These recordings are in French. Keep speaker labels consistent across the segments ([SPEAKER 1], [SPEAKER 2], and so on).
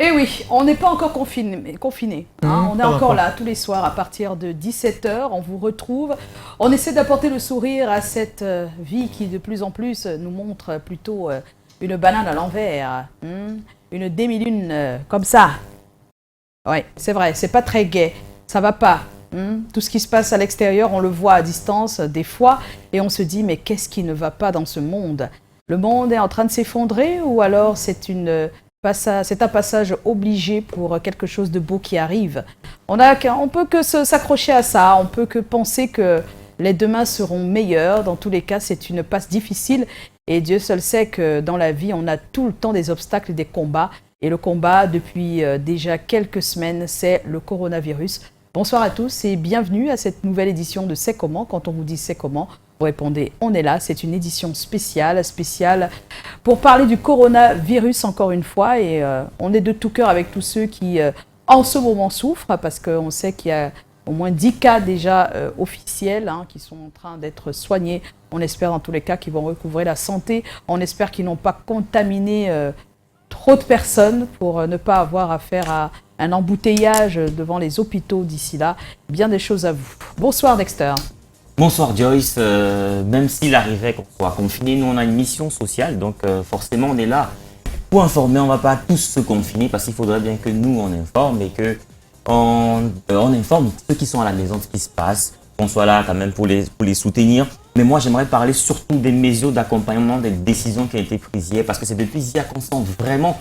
[SPEAKER 1] Eh oui, on n'est pas encore confiné. Hein, on est encore là tous les soirs à partir de 17 h. On vous retrouve. On essaie d'apporter le sourire à cette vie qui de plus en plus nous montre plutôt une banane à l'envers. Une demi-lune comme ça. Oui, c'est vrai, c'est pas très gai. Ça va pas. Tout ce qui se passe à l'extérieur, on le voit à distance des fois. Et on se dit, mais qu'est-ce qui ne va pas dans ce monde? Le monde est en train de s'effondrer ou alors c'est un passage obligé pour quelque chose de beau qui arrive. On peut que s'accrocher à ça, on peut que penser que les demain seront meilleurs. Dans tous les cas, c'est une passe difficile et Dieu seul sait que dans la vie, on a tout le temps des obstacles et des combats. Et le combat, depuis déjà quelques semaines, c'est le coronavirus. Bonsoir à tous et bienvenue à cette nouvelle édition de C'est comment. Quand on vous dit C'est comment, vous répondez on est là. C'est une édition spéciale pour parler du coronavirus encore une fois. Et on est de tout cœur avec tous ceux qui en ce moment souffrent parce qu'on sait qu'il y a au moins 10 cas déjà officiels qui sont en train d'être soignés. On espère dans tous les cas qu'ils vont recouvrer la santé. On espère qu'ils n'ont pas contaminé trop de personnes pour ne pas avoir affaire à un embouteillage devant les hôpitaux d'ici là. Bien des choses à vous. Bonsoir Dexter.
[SPEAKER 2] Bonsoir Joyce. Même s'il arrivait qu'on soit confiné, nous on a une mission sociale, donc forcément on est là pour informer. On ne va pas tous se confiner parce qu'il faudrait bien que nous on informe et que on informe ceux qui sont à la maison de ce qui se passe, qu'on soit là quand même pour les soutenir. Mais moi j'aimerais parler surtout des mesures d'accompagnement, des décisions qui ont été prises hier, parce que c'est depuis hier qu'on sent vraiment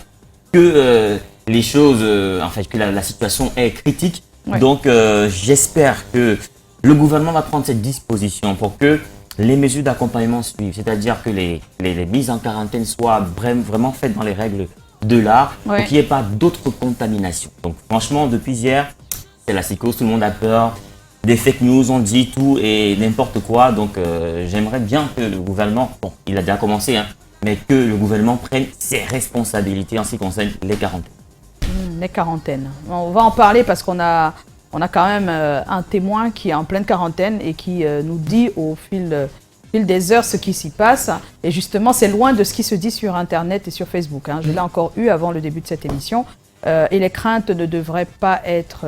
[SPEAKER 2] que les choses, que la situation est critique. Oui. Donc j'espère que le gouvernement va prendre cette disposition pour que les mesures d'accompagnement suivent, c'est-à-dire que les mises en quarantaine soient vraiment faites dans les règles de l'art, pour qu'il n'y ait pas d'autres contaminations. Donc franchement, depuis hier, c'est la psychose, tout le monde a peur, des fake news, on dit tout et n'importe quoi. Donc j'aimerais bien que le gouvernement, bon, il a déjà commencé, mais que le gouvernement prenne ses responsabilités en ce qui concerne les quarantaines.
[SPEAKER 1] Les quarantaines. On va en parler parce qu'on a quand même un témoin qui est en pleine quarantaine et qui nous dit au fil des heures ce qui s'y passe. Et justement, c'est loin de ce qui se dit sur Internet et sur Facebook. Je l'ai encore eu avant le début de cette émission. Et les craintes ne devraient pas être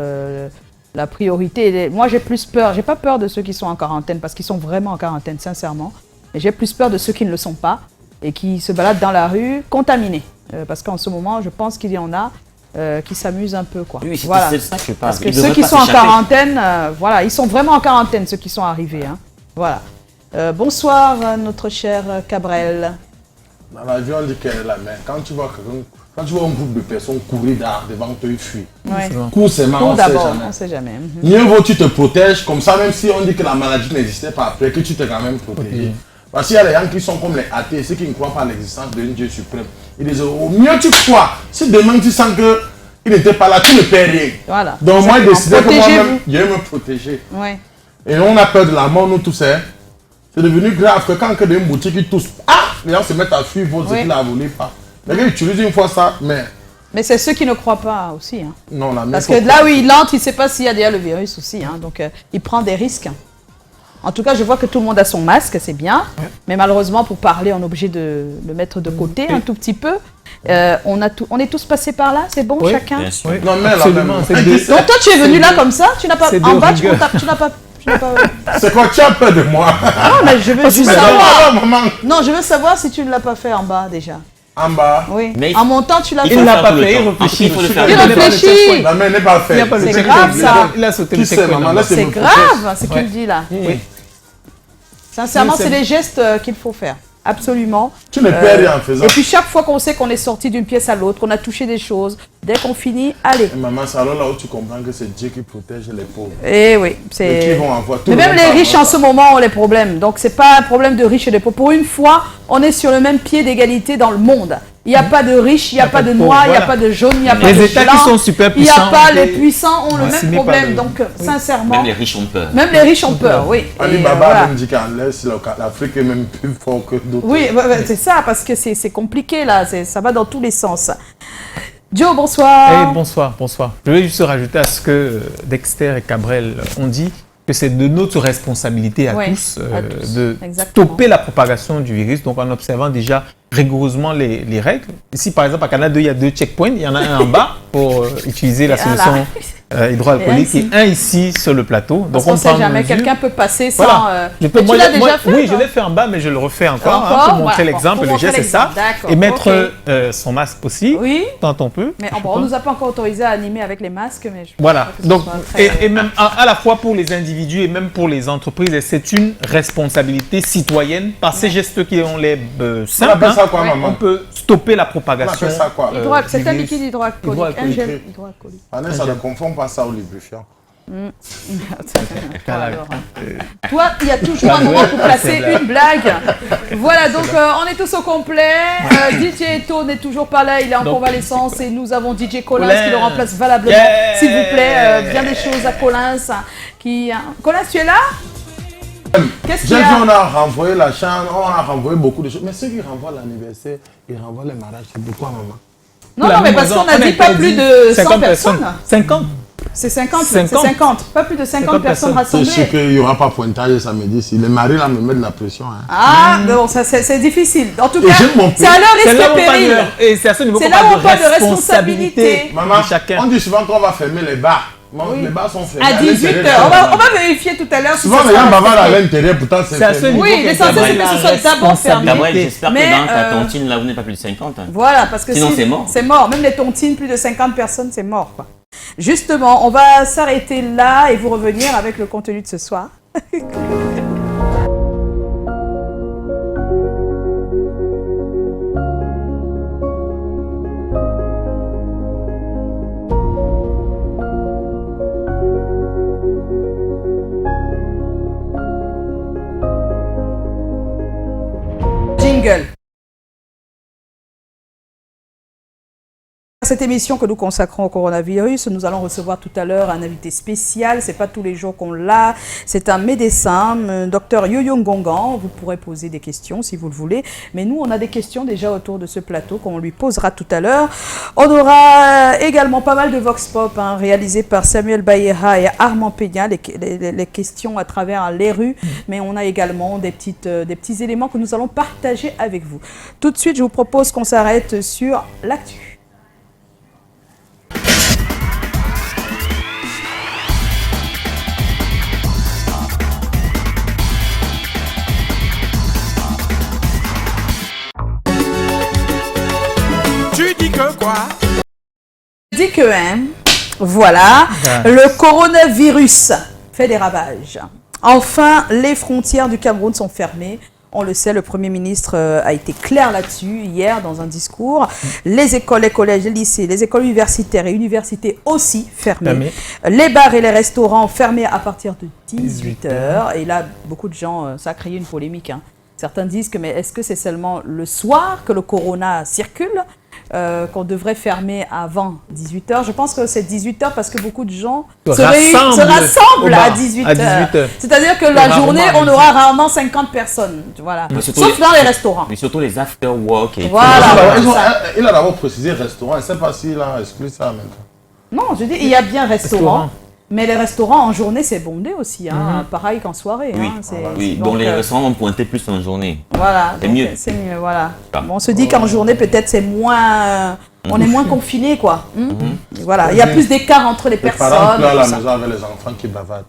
[SPEAKER 1] la priorité. Moi, j'ai plus peur. J'ai pas peur de ceux qui sont en quarantaine parce qu'ils sont vraiment en quarantaine, sincèrement. Et j'ai plus peur de ceux qui ne le sont pas et qui se baladent dans la rue contaminés. Parce qu'en ce moment, je pense qu'il y en a qui s'amusent un peu, quoi.
[SPEAKER 2] Oui,
[SPEAKER 1] voilà.
[SPEAKER 2] C'est ça que je parle.
[SPEAKER 1] Parce que ceux qui sont en quarantaine, voilà, ils sont vraiment en quarantaine, ceux qui sont arrivés. Voilà. Bonsoir, notre cher Cabrel.
[SPEAKER 3] Dans l'avion, on dit qu'elle est la main. Quand tu vois un groupe de personnes courir devant toi, ils fuient. Cours, c'est marrant, on ne sait jamais. Mieux vaut tu te protèges, comme ça, même si on dit que la maladie n'existait pas après, que tu t'es quand même protégé. Parce qu'il y a des gens qui sont comme les athées, ceux qui ne croient pas à l'existence d'un Dieu suprême. Ils disent, au mieux tu crois. Si demain tu sens qu'il n'était pas là, tu ne perds rien.
[SPEAKER 1] Voilà.
[SPEAKER 3] Donc moi, j'ai décidé que moi-même, je vais me protéger. Ouais. Et on a peur de la mort, nous tous. C'est devenu grave que quand il y a une boutique qui tousse, les gens se mettent à fuir, vont dire qu'il a volé pas. Les gars utilisent une fois ça,
[SPEAKER 1] mais c'est ceux qui ne croient pas aussi.
[SPEAKER 3] Non,
[SPEAKER 1] parce que là où il entre, il ne sait pas s'il y a déjà le virus aussi. Donc il prend des risques. En tout cas, je vois que tout le monde a son masque, c'est bien. Mais malheureusement, pour parler, on est obligé de le mettre de côté un tout petit peu. On est tous passés par là, c'est bon, chacun.
[SPEAKER 3] Oui. Non, mais absolument.
[SPEAKER 1] Donc toi, tu es venu là comme ça, tu n'as pas en bas, tu n'as pas.
[SPEAKER 3] C'est quoi, tu as peur de moi?
[SPEAKER 1] Non, mais je veux juste savoir. Non, je veux savoir si tu ne l'as pas fait en bas déjà.
[SPEAKER 3] En bas?
[SPEAKER 1] Oui. Mais en montant, tu l'as fait.
[SPEAKER 4] Il ne l'a pas fait,
[SPEAKER 1] il réfléchit.
[SPEAKER 3] Non, mais il n'est pas fait.
[SPEAKER 1] C'est grave ça.
[SPEAKER 4] Il a sauté le checkpoint.
[SPEAKER 1] C'est grave ce qu'il dit là. Oui. Sincèrement, c'est les gestes qu'il faut faire. Absolument.
[SPEAKER 3] Tu ne perds rien en faisant.
[SPEAKER 1] Et puis chaque fois qu'on sait qu'on est sorti d'une pièce à l'autre, qu'on a touché des choses, dès qu'on finit, allez.
[SPEAKER 3] Et maman, c'est alors là où tu comprends que c'est Dieu qui protège les pauvres.
[SPEAKER 1] Eh oui. Mais même les riches en ce moment ont les problèmes. Donc c'est pas un problème de riches et de pauvres. Pour une fois, on est sur le même pied d'égalité dans le monde. Il n'y a pas de riches, il n'y a pas de noirs, il n'y a pas de jaunes, il n'y a pas de blancs.
[SPEAKER 4] Les États qui sont super puissants.
[SPEAKER 1] Il n'y a pas les puissants ont le même problème. Donc sincèrement.
[SPEAKER 2] Même les riches ont peur.
[SPEAKER 1] Même les riches ont peur, oui.
[SPEAKER 3] Ali Baba me dit qu'Afrique est même plus fort que d'autres.
[SPEAKER 1] Oui, c'est ça, parce que c'est compliqué là, ça va dans tous les sens. Joe, bonsoir.
[SPEAKER 4] Bonsoir. Je vais juste rajouter à ce que Dexter et Cabrel ont dit. que c'est de notre responsabilité à tous de
[SPEAKER 1] Exactement.
[SPEAKER 4] stopper la propagation du virus, donc en observant déjà rigoureusement les règles. Ici, par exemple, à Canada 2, il y a 2 checkpoints. Il y en a un en bas pour utiliser la solution hydroalcoolique et un ici sur le plateau.
[SPEAKER 1] Donc
[SPEAKER 4] on
[SPEAKER 1] ne sait jamais, quelqu'un peut passer sans...
[SPEAKER 4] Voilà.
[SPEAKER 1] Tu l'as déjà fait?
[SPEAKER 4] Oui, je l'ai fait en bas, mais je le refais encore pour montrer l'exemple. Le geste, c'est ça. Et mettre son masque aussi, quand on peut.
[SPEAKER 1] Mais on ne nous a pas encore autorisé à animer avec les masques. Mais
[SPEAKER 4] voilà. Donc, et même à la fois pour les individus et même pour les entreprises, c'est une responsabilité citoyenne par ces gestes qui ont les simples. On peut stopper la propagation.
[SPEAKER 3] On ça quoi?
[SPEAKER 1] C'est un liquide hydroalcoolique. Un gel hydroalcoolique.
[SPEAKER 3] Ça ne confond pas ça au lubrifiant.
[SPEAKER 1] Toi, il y a toujours un moment pour placer une blague. Voilà, donc on est tous au complet. DJ Eto n'est toujours pas là, il est en convalescence et nous avons DJ Collins qui le remplace valablement. S'il vous plaît, bien des choses à Collins. Collins, tu es là?
[SPEAKER 3] Qu'est-ce qu'il y a? J'ai vu, on a renvoyé la chambre, on a renvoyé beaucoup de choses. Mais ceux qui renvoient l'anniversaire, ils renvoient les mariages, c'est pourquoi, maman?
[SPEAKER 1] Non, mais parce qu'on a dit pas plus de 100 personnes.
[SPEAKER 4] 50.
[SPEAKER 1] C'est 50. Pas plus de 50 personnes rassemblées.
[SPEAKER 3] C'est sûr qu'il n'y aura pas pointage samedi. Si les maris là me mettent de la pression. Hein.
[SPEAKER 1] Ah, bon, ça c'est difficile. En tout cas, c'est à leur risque et péril.
[SPEAKER 4] Et c'est à ce niveau qu'on
[SPEAKER 1] parle de responsabilité.
[SPEAKER 3] Maman, on dit souvent qu'on va fermer les bars. Les bars sont fermés.
[SPEAKER 1] À 18h. On va vérifier tout à l'heure.
[SPEAKER 3] Souvent, les gens bavardent à l'intérieur, pourtant c'est fermé.
[SPEAKER 1] Oui, l'essentiel c'est que ce soit d'abord fermé.
[SPEAKER 2] J'espère que dans ta tontine, là, vous n'êtes pas plus de 50.
[SPEAKER 1] Voilà, parce que
[SPEAKER 2] sinon c'est mort.
[SPEAKER 1] C'est mort. Même les tontines, plus de 50 personnes, c'est mort, quoi. Justement, on va s'arrêter là et vous revenir avec le contenu de ce soir. Jingle. Cette émission que nous consacrons au coronavirus, nous allons recevoir tout à l'heure un invité spécial. C'est pas tous les jours qu'on l'a. C'est un médecin, Dr Yo-Yo Ngongan. Vous pourrez poser des questions si vous le voulez. Mais nous, on a des questions déjà autour de ce plateau qu'on lui posera tout à l'heure. On aura également pas mal de vox pop réalisés par Samuel Bayeha et Armand Peña, les questions à travers les rues. Mais on a également des petits éléments que nous allons partager avec vous. Tout de suite, je vous propose qu'on s'arrête sur l'actu.
[SPEAKER 5] Tu dis que quoi?
[SPEAKER 1] Dis que, voilà, le coronavirus fait des ravages. Enfin, les frontières du Cameroun sont fermées. On le sait, le Premier ministre a été clair là-dessus hier dans un discours. Les écoles, les collèges, les lycées, les écoles universitaires et universités aussi fermées. Les bars et les restaurants fermés à partir de 18h. Et là, beaucoup de gens, ça a créé une polémique. Certains disent que, mais est-ce que c'est seulement le soir que le corona circule, qu'on devrait fermer avant 18h? Je pense que c'est 18h parce que beaucoup de gens se rassemblent à 18h. C'est-à-dire que la journée, on aura rarement 50 personnes. Voilà. Sauf dans les restaurants.
[SPEAKER 2] Mais surtout les after-work.
[SPEAKER 1] Voilà.
[SPEAKER 3] Il a d'abord précisé restaurant. Je ne sais pas s'il a exclu ça maintenant.
[SPEAKER 1] Non, je dis, il y a bien restaurant. Mais les restaurants en journée, c'est bondé aussi, pareil qu'en soirée.
[SPEAKER 2] Oui, donc les restaurants vont pointer plus en journée.
[SPEAKER 1] Voilà,
[SPEAKER 2] c'est mieux.
[SPEAKER 1] C'est mieux, voilà. Bon, on se dit qu'en journée, peut-être c'est moins... On est moins confinés, quoi. Voilà, il y a plus d'écart entre les personnes.
[SPEAKER 3] Les parents pleurent à la maison avec les enfants qui bavardent.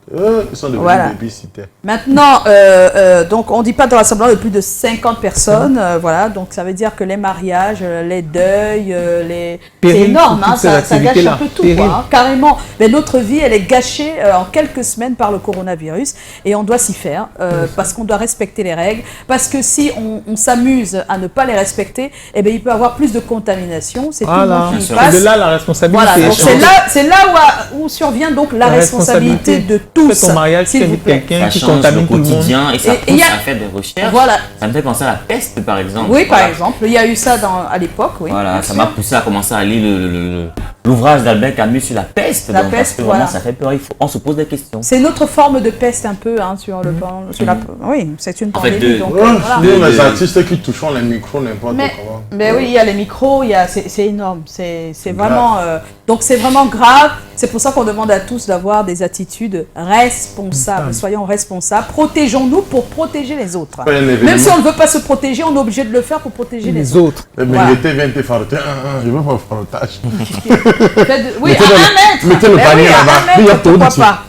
[SPEAKER 3] Ils sont devenus baby-sitters.
[SPEAKER 1] Maintenant, donc on ne dit pas de rassemblement de plus de 50 personnes. Voilà, donc ça veut dire que les mariages, les deuils, c'est énorme. Ça gâche un peu tout, quoi, carrément. Mais notre vie, elle est gâchée en quelques semaines par le coronavirus. Et on doit s'y faire parce qu'on doit respecter les règles. Parce que si on s'amuse à ne pas les respecter, eh bien, il peut y avoir plus de contamination. C'est
[SPEAKER 4] de là la responsabilité.
[SPEAKER 1] Voilà, c'est là où survient donc la responsabilité de tous.
[SPEAKER 4] Fais ton mariage, tu invites quelqu'un qui contamine tout le monde.
[SPEAKER 2] Et ça pousse à faire des recherches.
[SPEAKER 1] Voilà.
[SPEAKER 2] Ça me fait penser à la peste, par exemple.
[SPEAKER 1] Oui, par exemple. Il y a eu ça à l'époque. Oui,
[SPEAKER 2] voilà, ça m'a poussé à commencer à lire l'ouvrage d'Albert Camus sur la peste.
[SPEAKER 1] La peste,
[SPEAKER 2] vraiment, ça fait peur. On se pose des questions.
[SPEAKER 1] C'est notre forme de peste un peu sur le plan. Oui, c'est une pandémie.
[SPEAKER 3] Nous, les artistes qui touchent les micros n'importe comment.
[SPEAKER 1] Mais oui, il y a les micros, c'est énorme. C'est vraiment... donc c'est vraiment grave. C'est pour ça qu'on demande à tous d'avoir des attitudes responsables. Soyons responsables. Protégeons-nous pour protéger les autres. Même si on ne veut pas se protéger, on est obligé de le faire pour protéger les autres.
[SPEAKER 3] Mais il était 20 farté. Je veux pas fartage.
[SPEAKER 1] Oui, à 1 mètre.
[SPEAKER 3] Mettez le panier là-bas.
[SPEAKER 1] Pourquoi pas?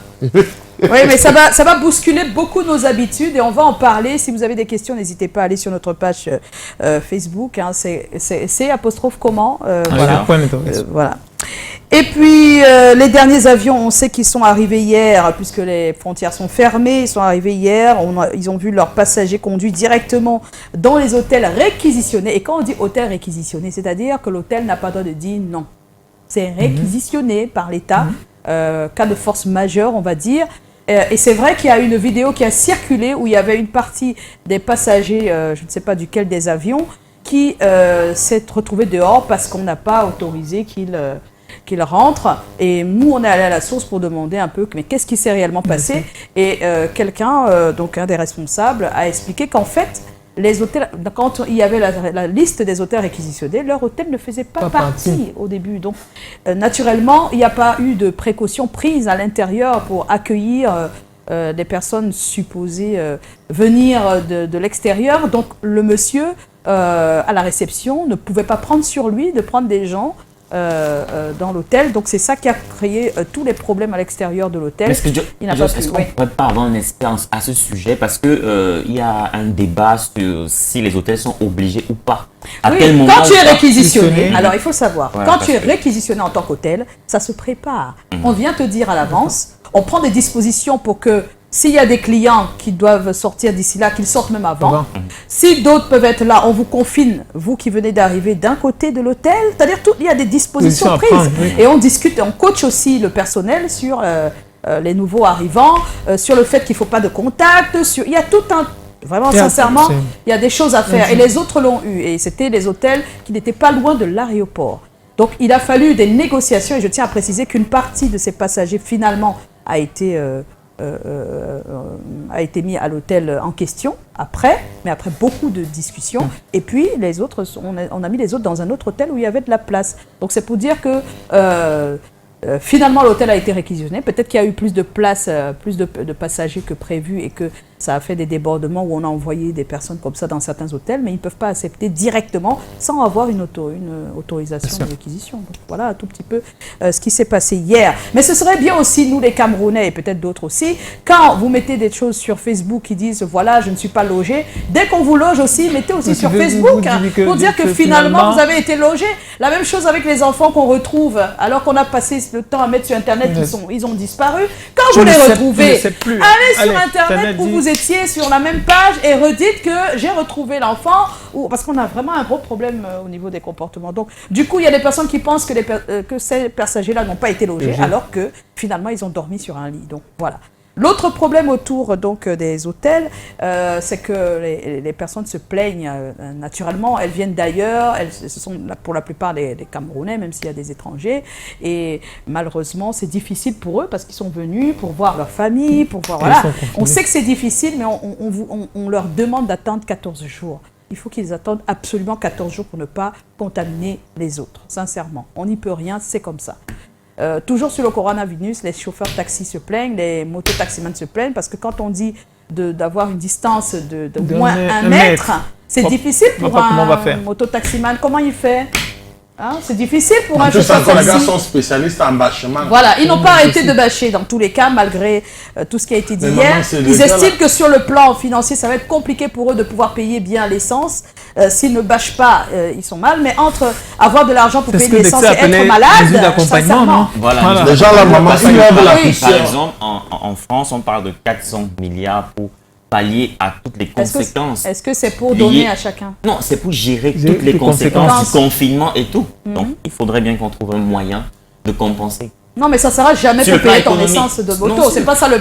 [SPEAKER 1] Oui, mais ça va bousculer beaucoup nos habitudes et on va en parler. Si vous avez des questions, n'hésitez pas à aller sur notre page Facebook. Hein, c'est apostrophe comment voilà. Et puis, les derniers avions, on sait qu'ils sont arrivés hier, puisque les frontières sont fermées. Ils sont arrivés hier. Ils ont vu leurs passagers conduits directement dans les hôtels réquisitionnés. Et quand on dit hôtel réquisitionné, c'est-à-dire que l'hôtel n'a pas le droit de dire non. C'est réquisitionné par l'État, cas de force majeure, on va dire. Et c'est vrai qu'il y a une vidéo qui a circulé où il y avait une partie des passagers, je ne sais pas duquel des avions, qui s'est retrouvé dehors parce qu'on n'a pas autorisé qu'il rentre. Et nous, on est allé à la source pour demander un peu, mais qu'est-ce qui s'est réellement passé? Et quelqu'un, donc un des responsables, a expliqué qu'en fait, les hôtels, quand il y avait la liste des hôtels réquisitionnés, leur hôtel ne faisait pas partie au début. Donc, naturellement, il n'y a pas eu de précautions prises à l'intérieur pour accueillir des personnes supposées venir de l'extérieur. Donc, le monsieur, à la réception, ne pouvait pas prendre sur lui de prendre des gens dans l'hôtel. Donc, c'est ça qui a créé tous les problèmes à l'extérieur de l'hôtel.
[SPEAKER 2] Est-ce qu'on ne pourrait pas avoir une expérience à ce sujet? Parce que il y a un débat sur si les hôtels sont obligés ou pas. À quel moment
[SPEAKER 1] quand tu es réquisitionné, alors il faut savoir, quand tu es réquisitionné en tant qu'hôtel, ça se prépare. On vient te dire à l'avance, on prend des dispositions pour que s'il y a des clients qui doivent sortir d'ici là, qu'ils sortent même avant. Si d'autres peuvent être là, on vous confine, vous qui venez d'arriver d'un côté de l'hôtel. C'est-à-dire il y a des dispositions prises. Et on discute, on coach aussi le personnel sur les nouveaux arrivants, sur le fait qu'il ne faut pas de contact. Il y a tout un... Vraiment, sincèrement, il y a des choses à faire. Et les autres l'ont eu. Et c'était les hôtels qui n'étaient pas loin de l'aéroport. Donc, il a fallu des négociations. Et je tiens à préciser qu'une partie de ces passagers, finalement, a été mis à l'hôtel en question, mais après beaucoup de discussions. Et puis, les autres, on a mis les autres dans un autre hôtel où il y avait de la place. Donc, c'est pour dire que finalement, l'hôtel a été réquisitionné. Peut-être qu'il y a eu plus de place, plus de passagers que prévu et que ça a fait des débordements où on a envoyé des personnes comme ça dans certains hôtels, mais ils ne peuvent pas accepter directement sans avoir une autorisation de réquisition. Donc, voilà un tout petit peu ce qui s'est passé hier. Mais ce serait bien aussi, nous les Camerounais et peut-être d'autres aussi, quand vous mettez des choses sur Facebook qui disent « voilà, je ne suis pas logé », dès qu'on vous loge aussi, mettez aussi sur Facebook pour dire que finalement, vous avez été logé. La même chose avec les enfants qu'on retrouve alors qu'on a passé le temps à mettre sur Internet, ils ont disparu. Quand vous les retrouvez, allez sur Internet où vous étiez sur la même page et redites que j'ai retrouvé l'enfant, parce qu'on a vraiment un gros problème au niveau des comportements. Donc, du coup, il y a des personnes qui pensent que ces passagers-là n'ont pas été logés, alors que finalement, ils ont dormi sur un lit. Donc, voilà. L'autre problème autour donc, des hôtels, c'est que les personnes se plaignent naturellement. Elles viennent d'ailleurs, ce sont pour la plupart des Camerounais, même s'il y a des étrangers. Et malheureusement, c'est difficile pour eux parce qu'ils sont venus pour voir leur famille, pour voir... Voilà. On sait que c'est difficile, mais on leur demande d'attendre 14 jours. Il faut qu'ils attendent absolument 14 jours pour ne pas contaminer les autres, sincèrement. On n'y peut rien, c'est comme ça. Toujours sur le coronavirus, les chauffeurs taxis se plaignent, les mototaximans se plaignent parce que quand on dit d'avoir une distance de moins 1 mètre, c'est difficile pour un mototaximan. Comment il fait? C'est difficile pour un chauffeur taxi.
[SPEAKER 3] Les gars sont spécialistes en bâchement.
[SPEAKER 1] Voilà, ils n'ont pas arrêté de bâcher dans tous les cas, malgré tout ce qui a été dit hier. Ils estiment que sur le plan financier, ça va être compliqué pour eux de pouvoir payer bien l'essence. S'ils ne bâchent pas, ils sont mal. Mais entre avoir de l'argent pour payer l'essence et être malade, sincèrement.
[SPEAKER 2] Voilà.
[SPEAKER 3] Déjà, la maman, si
[SPEAKER 2] par exemple, en France, on parle de 400 milliards pour pallier à toutes les conséquences.
[SPEAKER 1] Est-ce que c'est pour donner à chacun?
[SPEAKER 2] Non, c'est pour gérer toutes les conséquences du confinement et tout. Donc, il faudrait bien qu'on trouve un moyen de compenser.
[SPEAKER 1] Non, mais ça ne sera jamais pour payer ton essence de moto. C'est pas ça la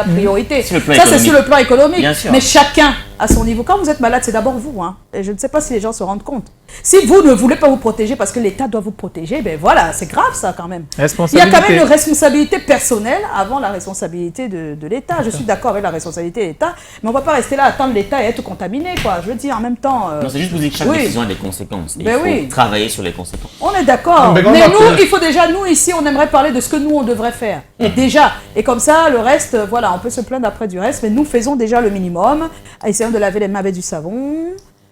[SPEAKER 1] priorité. Ça, c'est sur le plan économique. Mais chacun à son niveau. Quand vous êtes malade, c'est d'abord vous. Hein. Et je ne sais pas si les gens se rendent compte. Si vous ne voulez pas vous protéger parce que l'État doit vous protéger, ben voilà, c'est grave ça quand même. Il y a quand même une responsabilité personnelle avant la responsabilité de l'État. Je suis d'accord avec la responsabilité de l'État, mais on ne va pas rester là à attendre l'État et être contaminé, quoi. Je veux dire, en même temps...
[SPEAKER 2] Non, c'est juste vous dire que chaque décision a des conséquences.
[SPEAKER 1] Ben
[SPEAKER 2] il faut travailler sur les conséquences.
[SPEAKER 1] On est d'accord. Mais nous, il faut déjà, nous ici, on aimerait parler de ce que nous, on devrait faire. Déjà. Et comme ça, le reste, voilà, on peut se plaindre après du reste, mais nous faisons déjà le minimum. Essayons de laver les mains avec du savon.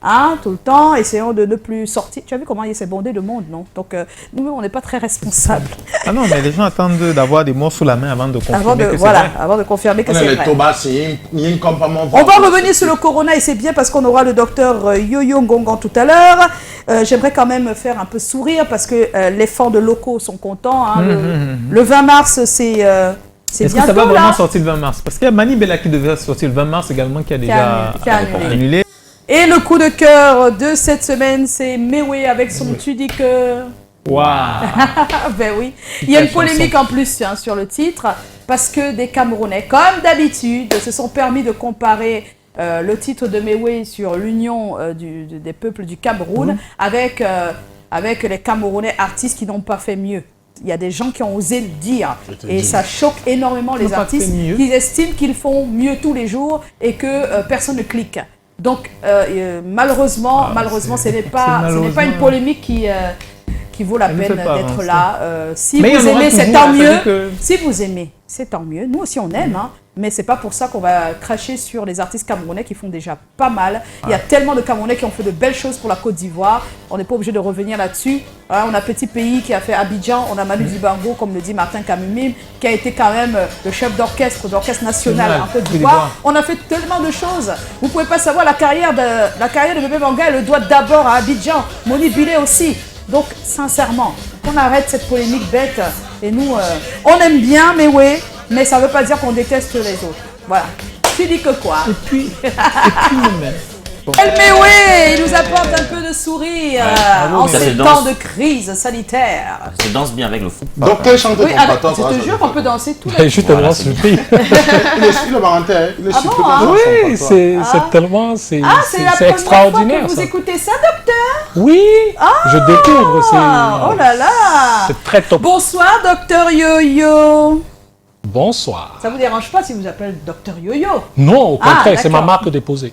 [SPEAKER 1] Hein, tout le temps, essayons de ne plus sortir. Tu as vu comment il s'est bondé de monde, non? Donc, nous, on n'est pas très responsables.
[SPEAKER 4] Ah non, mais les gens attendent d'avoir des mots sous la main avant de confirmer que c'est vrai.
[SPEAKER 1] Avant de confirmer que c'est vrai.
[SPEAKER 3] On
[SPEAKER 1] va revenir sur le corona et c'est bien parce qu'on aura le docteur Yo-Yo Ngongan tout à l'heure. J'aimerais quand même faire un peu sourire parce que les fans de locaux sont contents. Hein. Le 20 mars, c'est bientôt. Est-ce que ça va
[SPEAKER 4] vraiment sortir le 20 mars? Parce qu'il y a Mani Bella qui devait sortir le 20 mars également qui a déjà annulé.
[SPEAKER 1] Et le coup de cœur de cette semaine, c'est Mewé avec son Tu dis que...
[SPEAKER 4] Waouh.
[SPEAKER 1] Ben oui. Il y a une polémique en plus sur le titre, parce que des Camerounais, comme d'habitude, se sont permis de comparer le titre de Mewé sur l'union des peuples du Cameroun avec les Camerounais artistes qui n'ont pas fait mieux. Il y a des gens qui ont osé le dire et ça choque énormément les artistes qui estiment qu'ils font mieux tous les jours et que personne ne clique. Donc, malheureusement, ce n'est pas une polémique qui vaut la peine d'être là. Si vous aimez, c'est tant mieux. Si vous aimez, c'est tant mieux. Nous aussi, on aime, hein, mais c'est pas pour ça qu'on va cracher sur les artistes camerounais qui font déjà pas mal. Il y a tellement de Camerounais qui ont fait de belles choses pour la Côte d'Ivoire. On n'est pas obligé de revenir là-dessus. Voilà, on a Petit Pays qui a fait Abidjan. On a Manu Dibango, comme le dit Martin Kamimim, qui a été quand même le chef d'orchestre national en Côte d'Ivoire. On a fait tellement de choses. Vous pouvez pas savoir la carrière de Bébé Manga, elle le doit d'abord à Abidjan. Moni Bilé aussi. Donc, sincèrement, qu'on arrête cette polémique bête. Et nous, on aime bien, mais ça ne veut pas dire qu'on déteste les autres. Voilà. Tu dis que quoi?
[SPEAKER 4] Et puis nous-mêmes.
[SPEAKER 1] El Mewé, il nous apporte un peu de sourire en ces temps de crise sanitaire.
[SPEAKER 2] Ça danse bien avec le foot.
[SPEAKER 3] Donc, quel chanteur
[SPEAKER 1] je te jure qu'on peut danser tout le
[SPEAKER 4] justement, c'est le pays.
[SPEAKER 3] Il est sur le Valentin.
[SPEAKER 5] Oui, c'est tellement, c'est extraordinaire.
[SPEAKER 1] Que vous écoutez ça, docteur?
[SPEAKER 5] Oui, je découvre.
[SPEAKER 1] Oh là là.
[SPEAKER 5] C'est très top.
[SPEAKER 1] Bonsoir, docteur Yo-Yo.
[SPEAKER 5] Bonsoir.
[SPEAKER 1] Ça vous dérange pas si vous appelez docteur Yo-Yo?
[SPEAKER 5] Non, au contraire, c'est ma marque déposée.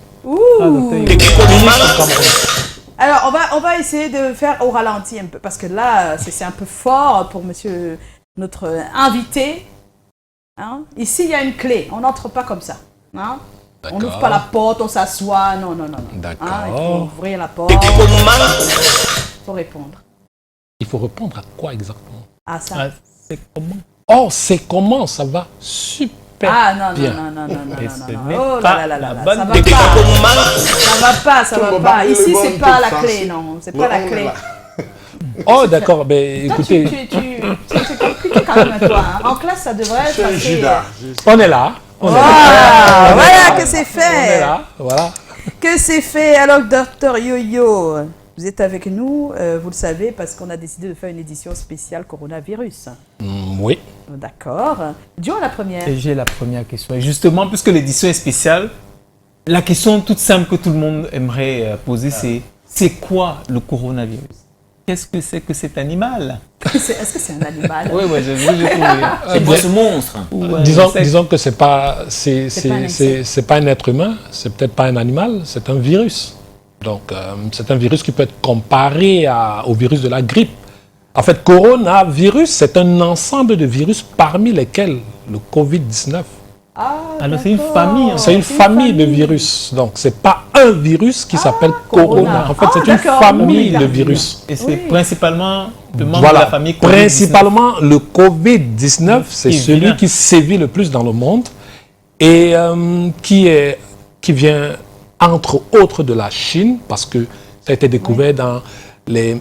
[SPEAKER 1] Alors, on va essayer de faire au ralenti un peu, parce que là, c'est un peu fort pour notre invité. Hein? Ici, il y a une clé. On n'entre pas comme ça. Hein? On n'ouvre pas la porte, on s'assoit. Non.
[SPEAKER 5] D'accord.
[SPEAKER 1] Hein? Il faut ouvrir la porte. Il faut répondre.
[SPEAKER 5] Il faut répondre à quoi exactement?
[SPEAKER 1] À ça.
[SPEAKER 5] C'est comment? Oh, c'est comment? Ça va super.
[SPEAKER 1] Non. Oh là là, ça va pas. Ici, c'est pas la clé, non. C'est pas la clé.
[SPEAKER 5] Oh, d'accord. Ben, écoutez.
[SPEAKER 1] C'est compliqué quand même, toi. Hein. En classe, ça devrait être assez...
[SPEAKER 5] On est là.
[SPEAKER 1] Voilà que c'est fait.
[SPEAKER 5] On est là, voilà.
[SPEAKER 1] Que c'est fait. Alors, docteur Yo-Yo, vous êtes avec nous, vous le savez, parce qu'on a décidé de faire une édition spéciale coronavirus.
[SPEAKER 5] Oui.
[SPEAKER 1] D'accord. Joe, la première.
[SPEAKER 4] Et j'ai la première question. Et justement, puisque l'édition est spéciale, la question toute simple que tout le monde aimerait poser, c'est quoi le coronavirus? Qu'est-ce que c'est que cet animal?
[SPEAKER 1] Est-ce que c'est un animal?
[SPEAKER 4] Oui, j'ai trouvé.
[SPEAKER 2] C'est quoi ce monstre?
[SPEAKER 5] Disons que c'est pas un être humain, c'est peut-être pas un animal, c'est un virus. Donc, c'est un virus qui peut être comparé au virus de la grippe. En fait, coronavirus, c'est un ensemble de virus parmi lesquels le Covid-19.
[SPEAKER 4] Alors, c'est une famille.
[SPEAKER 5] C'est une famille de virus. Donc, ce n'est pas un virus qui s'appelle corona. En fait, c'est une famille de virus.
[SPEAKER 4] Et c'est principalement le membre de la famille Covid-19.
[SPEAKER 5] Principalement, le Covid-19, c'est celui qui sévit le plus dans le monde et qui vient, entre autres, de la Chine, parce que ça a été découvert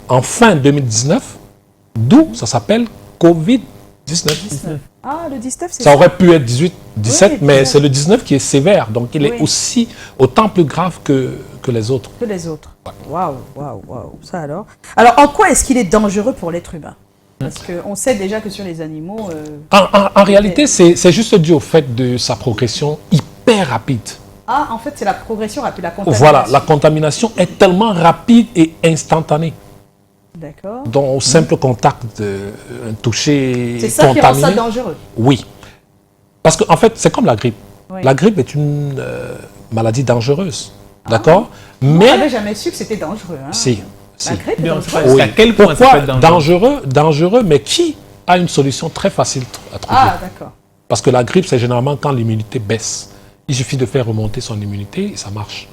[SPEAKER 5] en fin 2019, d'où ça s'appelle Covid-19.
[SPEAKER 1] Le 19, c'est
[SPEAKER 5] ça aurait pu être 18, 17, mais c'est le 19 qui est sévère. Donc, il est aussi autant plus grave que les autres.
[SPEAKER 1] Que les autres. Waouh. Ça alors. Alors, en quoi est-ce qu'il est dangereux pour l'être humain? Parce qu'on sait déjà que sur les animaux...
[SPEAKER 5] En réalité, c'est juste dû au fait de sa progression hyper rapide.
[SPEAKER 1] Ah, en fait, c'est la progression rapide, la contamination.
[SPEAKER 5] Voilà, la contamination est tellement rapide et instantanée.
[SPEAKER 1] D'accord.
[SPEAKER 5] Donc, au simple contact d'un toucher contaminé.
[SPEAKER 1] C'est ça qui rend ça dangereux.
[SPEAKER 5] Oui. Parce qu'en fait, c'est comme la grippe.
[SPEAKER 1] Oui.
[SPEAKER 5] La grippe est une maladie dangereuse. D'accord?
[SPEAKER 1] Mais on n'avait jamais su que c'était dangereux. Hein.
[SPEAKER 5] Si.
[SPEAKER 1] La grippe est dangereuse.
[SPEAKER 5] Oui.
[SPEAKER 4] À quel point ça peut être
[SPEAKER 5] dangereux? Dangereux, mais qui a une solution très facile à trouver?
[SPEAKER 1] Ah, d'accord.
[SPEAKER 5] Parce que la grippe, c'est généralement quand l'immunité baisse. Il suffit de faire remonter son immunité et ça marche.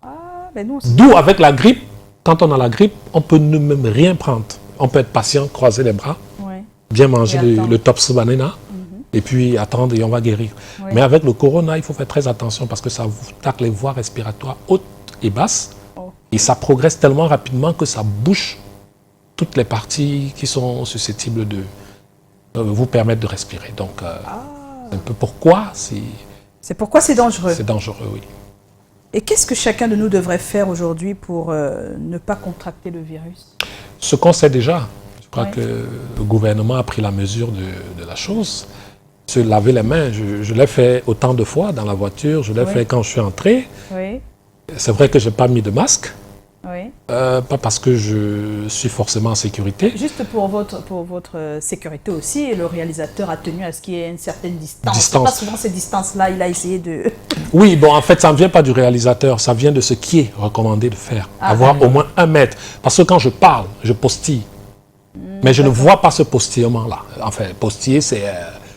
[SPEAKER 1] Ah, ben nous,
[SPEAKER 5] d'où avec la grippe, quand on a la grippe, on peut ne même rien prendre. On peut être patient, croiser les bras, bien manger le tops banana, et puis attendre et on va guérir. Oui. Mais avec le corona, il faut faire très attention parce que ça vous attaque les voies respiratoires hautes et basses. Oh. Et ça progresse tellement rapidement que ça bouche toutes les parties qui sont susceptibles de vous permettre de respirer. Donc, c'est un peu pourquoi
[SPEAKER 1] c'est pourquoi c'est dangereux.
[SPEAKER 5] C'est dangereux, oui.
[SPEAKER 1] Et qu'est-ce que chacun de nous devrait faire aujourd'hui pour ne pas contracter le virus?
[SPEAKER 5] Ce qu'on sait déjà. Je crois que le gouvernement a pris la mesure de la chose. Se laver les mains, je l'ai fait autant de fois dans la voiture, je l'ai fait quand je suis entré. Oui. C'est vrai que je n'ai pas mis de masque. Oui. Pas parce que je suis forcément en sécurité.
[SPEAKER 1] Juste pour votre sécurité aussi, le réalisateur a tenu à ce qu'il y ait une certaine distance. Pas souvent ces distances-là, il a essayé de...
[SPEAKER 5] Oui, bon, en fait, ça ne vient pas du réalisateur, ça vient de ce qui est recommandé de faire. Avoir au moins 1 mètre. Parce que quand je parle, je postille. Mais je ne vois pas ce postillement-là. Enfin, postiller, c'est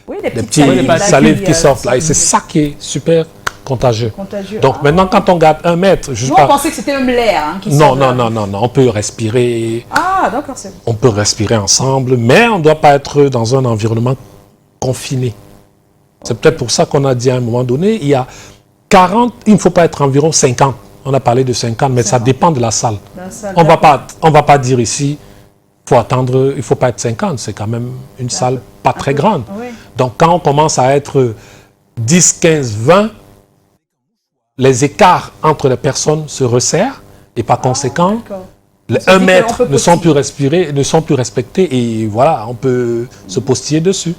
[SPEAKER 5] des petits salives qui sortent là. Et c'est ça qui est super contagieux. Donc maintenant, quand on garde 1 mètre...
[SPEAKER 1] Nous, on pensait que c'était même l'air qui
[SPEAKER 5] sort. Non. On peut respirer.
[SPEAKER 1] Ah, d'accord, c'est bon.
[SPEAKER 5] On peut respirer ensemble, mais on ne doit pas être dans un environnement confiné. C'est peut-être pour ça qu'on a dit à un moment donné, il y a 40, il ne faut pas être environ 50. On a parlé de 50, mais ça dépend de la salle. On ne va pas dire ici, il ne faut pas être 50. C'est quand même une salle pas très grande. Oui. Donc quand on commence à être 10, 15, 20, les écarts entre les personnes se resserrent et par conséquent, les 1 mètre ne sont plus respectés et voilà, on peut se postiller dessus.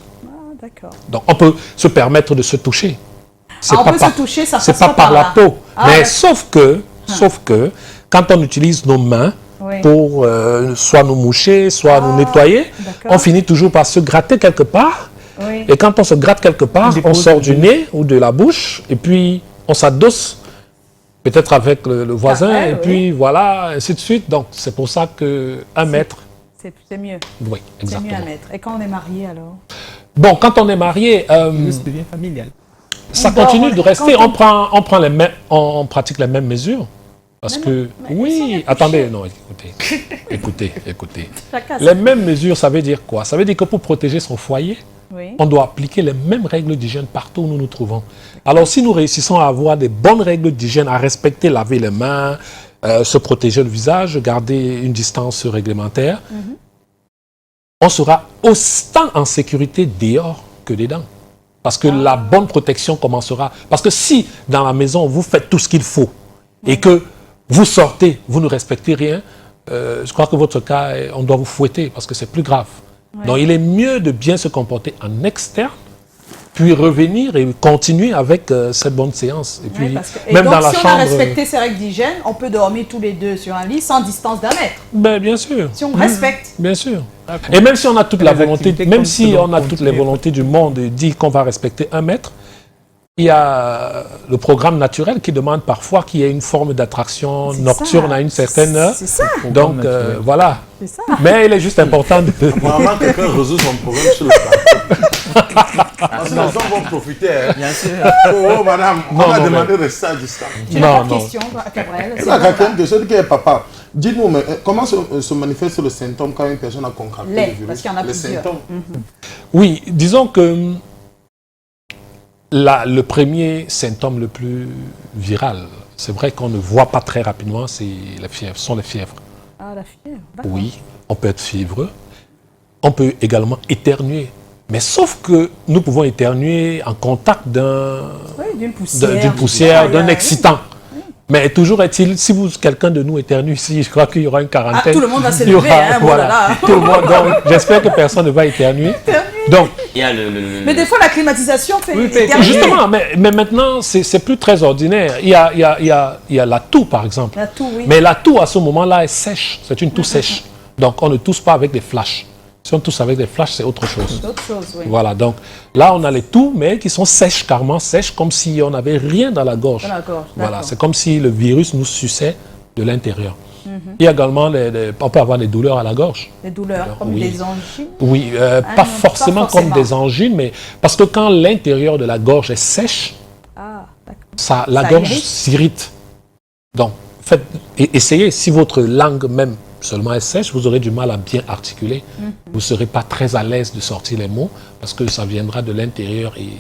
[SPEAKER 5] Donc on peut se permettre de se toucher.
[SPEAKER 1] On peut se toucher, ça passe
[SPEAKER 5] pas par la peau. Mais sauf que, quand on utilise nos mains pour soit nous moucher, soit nous nettoyer, on finit toujours par se gratter quelque part. Oui. Et quand on se gratte quelque part, on sort du nez ou de la bouche et puis on s'adosse peut-être avec le voisin et puis voilà, ainsi de suite. Donc c'est pour ça que 1 mètre...
[SPEAKER 1] C'est mieux.
[SPEAKER 5] Oui, exactement.
[SPEAKER 1] C'est mieux 1 mètre. Et quand on est marié alors?
[SPEAKER 5] Bon, quand on est marié...
[SPEAKER 4] ça devient familial.
[SPEAKER 5] Ça continue de rester. On pratique les mêmes mesures. Parce que... Oui, attendez, non, écoutez. Les mêmes mesures, ça veut dire quoi? Ça veut dire que pour protéger son foyer, on doit appliquer les mêmes règles d'hygiène partout où nous nous trouvons. Alors, si nous réussissons à avoir des bonnes règles d'hygiène, à respecter, laver les mains, se protéger le visage, garder une distance réglementaire, on sera autant en sécurité dehors que dedans. Parce que la bonne protection commencera. Parce que si, dans la maison, vous faites tout ce qu'il faut et que vous sortez, vous ne respectez rien, je crois que votre cas, on doit vous fouetter parce que c'est plus grave. Ouais. Donc, il est mieux de bien se comporter en externe, puis revenir et continuer avec cette bonne séance. Et puis,
[SPEAKER 1] même donc, dans la chambre... on a respecté ces règles d'hygiène, on peut dormir tous les deux sur un lit sans distance d'1 mètre.
[SPEAKER 5] Ben, bien sûr.
[SPEAKER 1] Si on respecte.
[SPEAKER 5] Bien sûr. Et même si on a toute la volonté, même si on a toutes les volontés du monde et dit qu'on va respecter 1 mètre, il y a le programme naturel qui demande parfois qu'il y ait une forme d'attraction nocturne à une certaine heure.
[SPEAKER 1] C'est ça.
[SPEAKER 5] Donc, voilà.
[SPEAKER 1] C'est ça.
[SPEAKER 5] Mais il est juste important de...
[SPEAKER 3] Normalement, quelqu'un résout son problème sur le plateau. Parce que les gens vont profiter. Bien sûr. Oh, madame, on va demander de rester à distance.
[SPEAKER 1] Tu n'as pas de question, Gabriel.
[SPEAKER 3] C'est la quatrième question qui est papa. Dites-moi, comment se manifeste le symptôme quand une personne a contracté le virus?
[SPEAKER 1] Parce qu'il y en a plusieurs.
[SPEAKER 5] Oui, disons que... le premier symptôme le plus viral, c'est vrai qu'on ne voit pas très rapidement, c'est les fièvres, sont les fièvres.
[SPEAKER 1] Ah, la fièvre,
[SPEAKER 5] oui, on peut être fiévreux. On peut également éternuer. Mais sauf que nous pouvons éternuer en contact d'une poussière, d'un excitant. Oui. Mais toujours est-il, si quelqu'un de nous éternue ici, je crois qu'il y aura une quarantaine.
[SPEAKER 1] Tout le monde va s'élever,
[SPEAKER 5] voilà, tout le monde. Donc, j'espère que personne ne va éternuer. Donc,
[SPEAKER 1] mais des fois, la climatisation fait...
[SPEAKER 5] Justement, mais maintenant, c'est plus très ordinaire. Il y a la toux, par exemple.
[SPEAKER 1] La toux, oui.
[SPEAKER 5] Mais la toux, à ce moment-là, est sèche. C'est une toux sèche. Donc, on ne tousse pas avec des flashs. Si on tousse avec des flashs, c'est autre chose.
[SPEAKER 1] C'est autre chose, oui.
[SPEAKER 5] Voilà, donc là, on a les toux, mais qui sont sèches, carrément sèches, comme si on n'avait rien dans la gorge.
[SPEAKER 1] Dans la gorge,
[SPEAKER 5] voilà, c'est comme si le virus nous suçait de l'intérieur. Il y a également, on peut avoir des douleurs à la gorge.
[SPEAKER 1] Des douleurs, comme des angines?
[SPEAKER 5] Oui, pas forcément comme des angines, mais parce que quand l'intérieur de la gorge est sèche, la gorge s'irrite. Donc, essayez, si votre langue même seulement est sèche, vous aurez du mal à bien articuler. Vous ne serez pas très à l'aise de sortir les mots, parce que ça viendra de l'intérieur et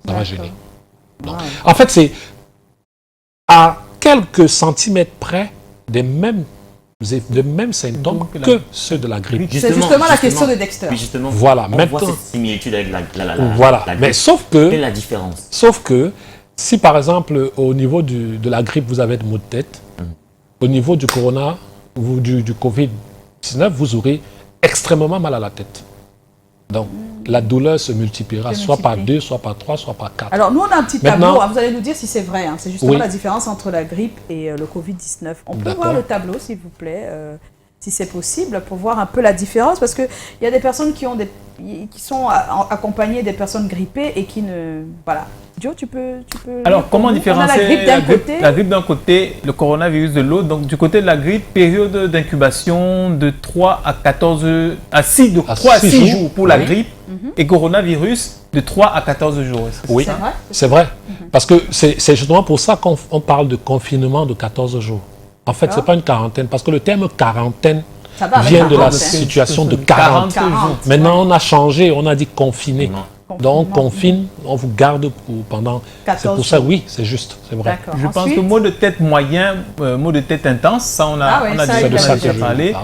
[SPEAKER 5] ça va gêner. Donc, en fait, c'est à quelques centimètres près des mêmes symptômes que ceux de la grippe.
[SPEAKER 1] C'est justement la question de Dexter.
[SPEAKER 2] Justement,
[SPEAKER 5] voilà,
[SPEAKER 2] on voit cette similitude avec
[SPEAKER 5] voilà,
[SPEAKER 2] la grippe.
[SPEAKER 5] mais sauf que...
[SPEAKER 2] Quelle est la différence?
[SPEAKER 5] Sauf que, si par exemple, au niveau de la grippe, vous avez des maux de tête, au niveau du corona, ou du Covid-19, vous aurez extrêmement mal à la tête. Donc, la douleur se multipliera soit par 2, soit par 3, soit par 4.
[SPEAKER 1] Alors, nous, on a un petit tableau. Vous allez nous dire si c'est vrai. C'est justement la différence entre la grippe et le Covid-19. On peut voir le tableau, s'il vous plaît, si c'est possible, pour voir un peu la différence. Parce qu'il y a des personnes qui sont accompagnées des personnes grippées et qui ne... Voilà. Joe, tu peux...
[SPEAKER 4] Alors, comment différencier la grippe d'un côté, le coronavirus de l'autre? Donc, du côté de la grippe, période d'incubation de 3 à 6 jours pour la grippe et coronavirus de 3 à 14 jours.
[SPEAKER 5] Oui, c'est vrai. Parce que c'est justement pour ça qu'on parle de confinement de 14 jours. En fait, ce n'est pas une quarantaine, parce que le terme quarantaine vient de la situation de 40 jours. Maintenant, on a changé, on a dit confiné. Donc, on confine, on vous garde pendant... C'est pour ça, oui, c'est juste, c'est vrai.
[SPEAKER 4] Je pense que mot de tête moyen, mot de tête intense, ça on a déjà parlé.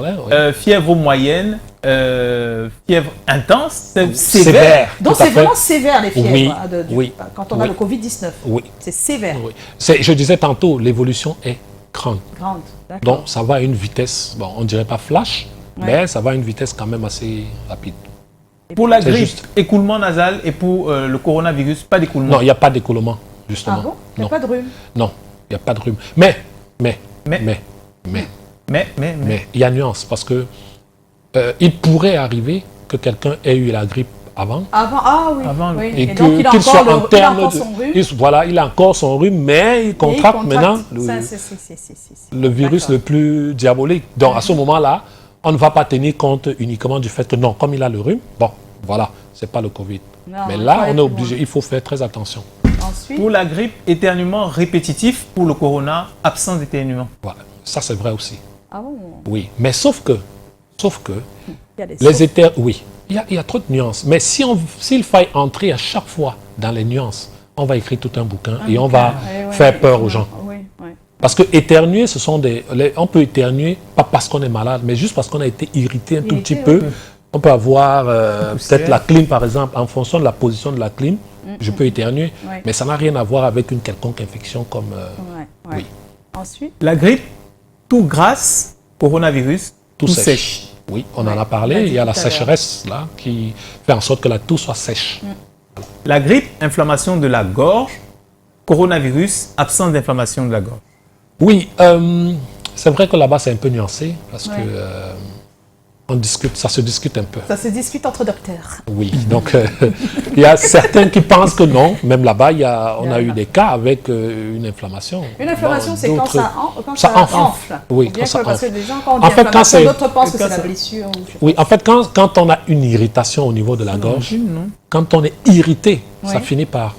[SPEAKER 4] Fièvre moyenne, fièvre intense, sévère.
[SPEAKER 1] Donc, c'est vraiment sévère les fièvres
[SPEAKER 5] quand
[SPEAKER 1] on a le Covid-19.
[SPEAKER 5] Oui.
[SPEAKER 1] C'est sévère.
[SPEAKER 5] Oui. Je disais tantôt, l'évolution est grande. Donc, ça va à une vitesse, bon, on ne dirait pas flash, mais ça va à une vitesse quand même assez rapide.
[SPEAKER 4] Pour la grippe, écoulement nasal, et pour le coronavirus, pas d'écoulement.
[SPEAKER 5] Non, il n'y a pas d'écoulement, justement.
[SPEAKER 1] Ah bon? Il n'y a pas de rhume?
[SPEAKER 5] Non, il n'y a pas de rhume. Mais, il y a nuance, parce que il pourrait arriver que quelqu'un ait eu la grippe avant. Et qu'il soit en termes de... Voilà, il a encore son rhume, mais il contracte maintenant le virus le plus diabolique. Donc, à ce moment-là, on ne va pas tenir compte uniquement du fait que non, comme il a le rhume, bon, voilà, c'est pas le Covid. Non, mais là, on est obligé, il faut faire très attention.
[SPEAKER 1] Ensuite,
[SPEAKER 4] pour la grippe, éternuement répétitif. Pour le corona, absence d'éternuement.
[SPEAKER 5] Voilà, ça c'est vrai aussi.
[SPEAKER 1] Ah bon?
[SPEAKER 5] Oui, mais sauf que oui, il y a trop de nuances. Mais s'il faille entrer à chaque fois dans les nuances, on va écrire tout un bouquin et on va faire peur aux gens. Parce que éternuer, on peut éternuer, pas parce qu'on est malade, mais juste parce qu'on a été irrité un tout petit peu. On peut avoir peut-être la clim, par exemple, en fonction de la position de la clim, je peux éternuer, mais ça n'a rien à voir avec une quelconque infection comme... Oui.
[SPEAKER 1] Ensuite,
[SPEAKER 4] la grippe, tout grasse, coronavirus, tout sèche.
[SPEAKER 5] Oui, on en a parlé, il y a la sécheresse là, qui fait en sorte que la toux soit sèche.
[SPEAKER 4] La grippe, inflammation de la gorge, coronavirus, absence d'inflammation de la gorge.
[SPEAKER 5] Oui, c'est vrai que là-bas c'est un peu nuancé parce que ça se discute un peu.
[SPEAKER 1] Ça se discute entre docteurs.
[SPEAKER 5] Oui, donc il y a certains qui pensent que non, même là-bas on a eu des cas avec une inflammation.
[SPEAKER 1] Une inflammation, c'est quand
[SPEAKER 5] ça enfle. Oui, quand ça enfle.
[SPEAKER 1] Parce que les gens, quand on dit inflammation, d'autres pensent que c'est la blessure.
[SPEAKER 5] Oui, en fait, quand on a une irritation au niveau de la gorge, quand on est irrité, ça finit par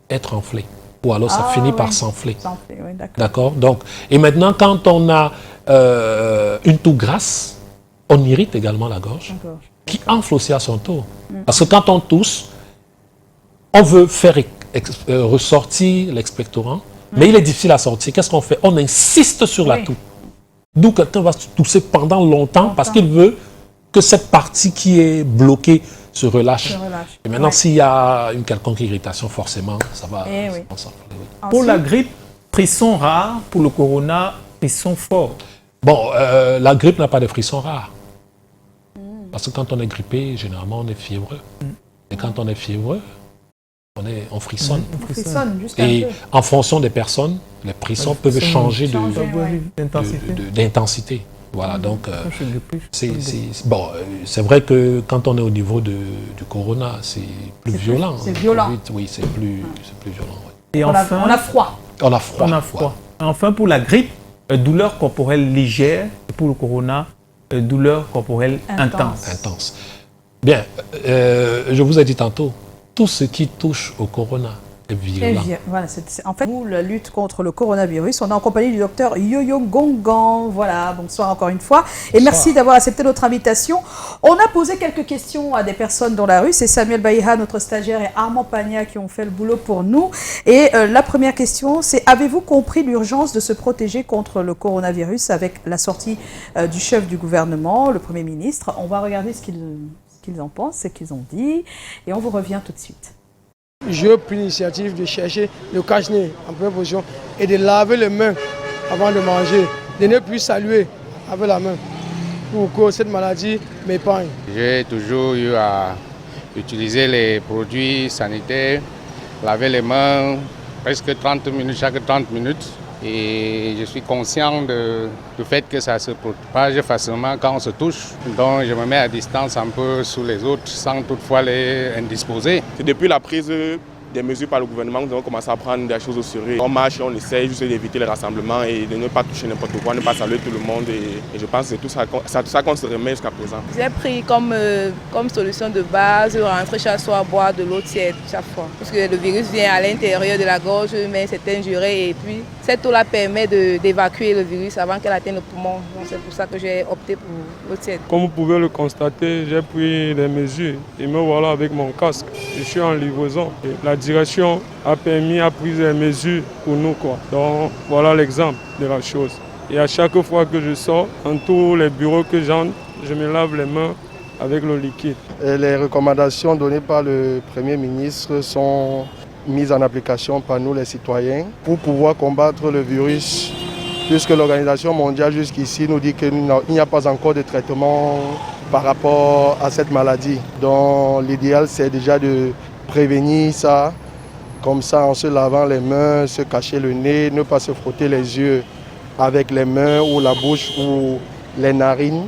[SPEAKER 5] être enflé. Ou alors ça finit par s'enfler. D'accord. Donc, et maintenant, quand on a une toux grasse, on irrite également la gorge, qui enfle aussi à son tour. Parce que quand on tousse, on veut faire ressortir l'expectorant, mais il est difficile à sortir. Qu'est-ce qu'on fait? On insiste sur la toux. D'où quelqu'un va tousser pendant longtemps parce qu'il veut que cette partie qui est bloquée se relâche. Et maintenant, s'il y a une quelconque irritation, forcément, ça va s'enfler.
[SPEAKER 4] Pour la grippe, frisson rare. Pour le corona, frisson fort.
[SPEAKER 5] Bon, la grippe n'a pas de frisson rare. Parce que quand on est grippé, généralement, on est fiévreux. Et quand on est fiévreux, on frissonne.
[SPEAKER 1] On frissonne juste un peu.
[SPEAKER 5] Et en fonction des personnes, les frissons peuvent changer d'intensité. Voilà, donc c'est vrai que quand on est au niveau du corona, c'est plus violent.
[SPEAKER 1] C'est violent.
[SPEAKER 5] Oui, c'est plus violent. Oui.
[SPEAKER 4] Et enfin,
[SPEAKER 1] on a froid.
[SPEAKER 5] On a froid.
[SPEAKER 4] Enfin, pour la grippe, douleur corporelle légère, et pour le corona, douleur corporelle intense. Bien, je vous ai dit tantôt, tout ce qui touche au corona est violent.
[SPEAKER 1] Voilà, en fait, nous, la lutte contre le coronavirus, on est en compagnie du docteur Yo-Yo Gongan. Voilà, bonsoir encore une fois. Et merci d'avoir accepté notre invitation. On a posé quelques questions à des personnes dans la rue. C'est Samuel Baïha, notre stagiaire, et Armand Pagna qui ont fait le boulot pour nous. Et la première question, c'est: avez-vous compris l'urgence de se protéger contre le coronavirus avec la sortie du chef du gouvernement, le Premier ministre? On va regarder ce qu'ils en pensent, ce qu'ils ont dit. Et on vous revient tout de suite.
[SPEAKER 6] J'ai pris l'initiative de chercher le cache-nez en première position et de laver les mains avant de manger, de ne plus saluer avec la main pour que cette maladie m'épargne.
[SPEAKER 7] J'ai toujours eu à utiliser les produits sanitaires, laver les mains presque 30 minutes, chaque 30 minutes. Et je suis conscient du fait que ça se propage facilement quand on se touche. Donc je me mets à distance un peu sous les autres sans toutefois les indisposer.
[SPEAKER 8] C'est depuis la prise des mesures par le gouvernement que nous avons commencé à prendre des choses au sérieux. On marche, on essaie juste d'éviter les rassemblements et de ne pas toucher n'importe quoi, ne pas saluer tout le monde. Et je pense que c'est tout ça qu'on se remet jusqu'à présent.
[SPEAKER 9] J'ai pris comme solution de base, rentrer chaque soir, boire de l'eau tiède chaque fois. Parce que le virus vient à l'intérieur de la gorge, mais c'est injuré et puis cette eau-là permet d'évacuer le virus avant qu'elle atteigne le poumon. Donc c'est pour ça que j'ai opté pour l'eau tiède.
[SPEAKER 10] Comme vous pouvez le constater, j'ai pris des mesures et me voilà avec mon casque. Je suis en livraison. Et la direction a pris des mesures pour nous, quoi. Donc voilà l'exemple de la chose. Et à chaque fois que je sors, dans tous les bureaux que j'entre, je me lave les mains avec le liquide.
[SPEAKER 6] Et les recommandations données par le Premier ministre sont mises en application par nous les citoyens pour pouvoir combattre le virus, puisque l'Organisation mondiale jusqu'ici nous dit qu'il n'y a pas encore de traitement par rapport à cette maladie. Donc l'idéal c'est déjà de prévenir ça, comme ça en se lavant les mains, se cacher le nez, ne pas se frotter les yeux avec les mains ou la bouche ou les narines.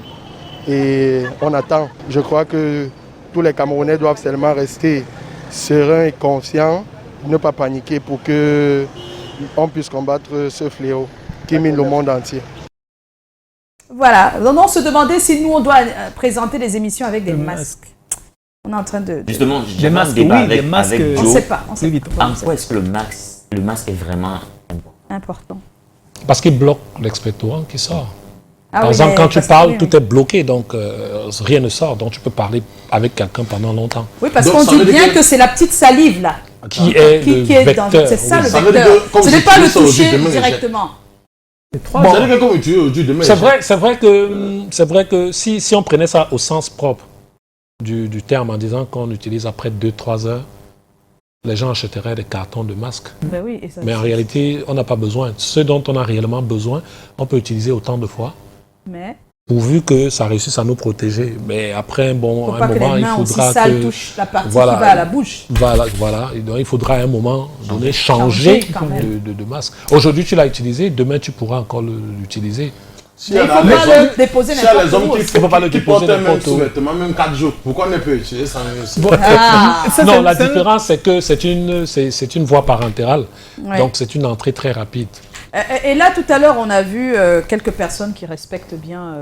[SPEAKER 6] Et on attend. Je crois que tous les Camerounais doivent seulement rester sereins et confiants, ne pas paniquer pour qu'on puisse combattre ce fléau qui mine le monde entier.
[SPEAKER 1] Voilà, on se demandait si nous on doit présenter des émissions avec des masques. On est en train de...
[SPEAKER 2] Justement,
[SPEAKER 4] des masques,
[SPEAKER 2] avec
[SPEAKER 4] Joe.
[SPEAKER 1] On ne sait pas.
[SPEAKER 2] En quoi est-ce que le masque est vraiment
[SPEAKER 1] important?
[SPEAKER 5] Parce qu'il bloque l'expectorant qui sort.
[SPEAKER 1] Ah
[SPEAKER 5] Par exemple, quand tu parles, tout est bloqué, donc rien ne sort. Donc tu peux parler avec quelqu'un pendant longtemps.
[SPEAKER 1] Oui, parce qu'on dit bien que c'est la petite salive là
[SPEAKER 5] qui est le vecteur.
[SPEAKER 1] C'est ça le vecteur. Ce n'est pas le toucher directement.
[SPEAKER 5] C'est vrai que si on prenait ça au sens propre du terme, en disant qu'on utilise après 2-3 heures, les gens achèteraient des cartons de masques.
[SPEAKER 1] Ben oui,
[SPEAKER 5] mais en réalité, on n'a pas besoin. Ce dont on a réellement besoin, on peut utiliser autant de fois.
[SPEAKER 1] Mais
[SPEAKER 5] pourvu que ça réussisse à nous protéger. Mais après un moment, il faudra
[SPEAKER 1] que touche la partie qui va à la bouche.
[SPEAKER 5] Voilà. Et donc, il faudra à un moment donné changer de masque. Aujourd'hui, tu l'as utilisé, demain, tu pourras encore l'utiliser.
[SPEAKER 1] Il ne faut pas le déposer n'importe où.
[SPEAKER 5] Il ne faut pas le déposer n'importe où.
[SPEAKER 3] Même 4 jours. Pourquoi on ne peut utiliser ça?
[SPEAKER 5] Non, la différence, c'est que c'est une voie parentérale. Ouais. Donc, c'est une entrée très rapide.
[SPEAKER 1] Et là, tout à l'heure, on a vu quelques personnes qui respectent bien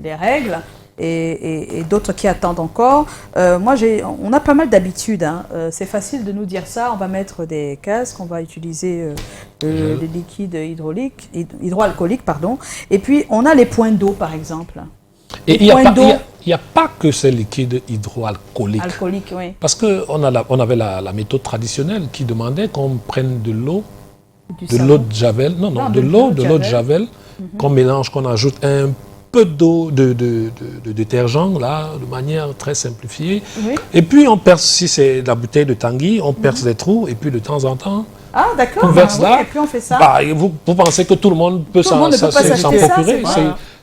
[SPEAKER 1] les règles et d'autres qui attendent encore. On a pas mal d'habitudes. Hein. C'est facile de nous dire ça. On va mettre des casques, on va utiliser des liquides hydroalcooliques. Et puis, on a les points d'eau, par exemple.
[SPEAKER 5] Et il n'y a pas que ces liquides hydroalcooliques.
[SPEAKER 1] Alcooliques, oui.
[SPEAKER 5] Parce qu'on avait la méthode traditionnelle qui demandait qu'on prenne de l'eau, de l'eau de javel, de l'eau de javel, qu'on mélange, qu'on ajoute un peu d'eau de détergent, là, de manière très simplifiée. Oui. Et puis on perce, si c'est la bouteille de Tanguy, on perce des trous, et puis de temps en temps,
[SPEAKER 1] on verse là. Et puis on fait ça.
[SPEAKER 5] Vous pensez que tout le monde peut s'en procurer?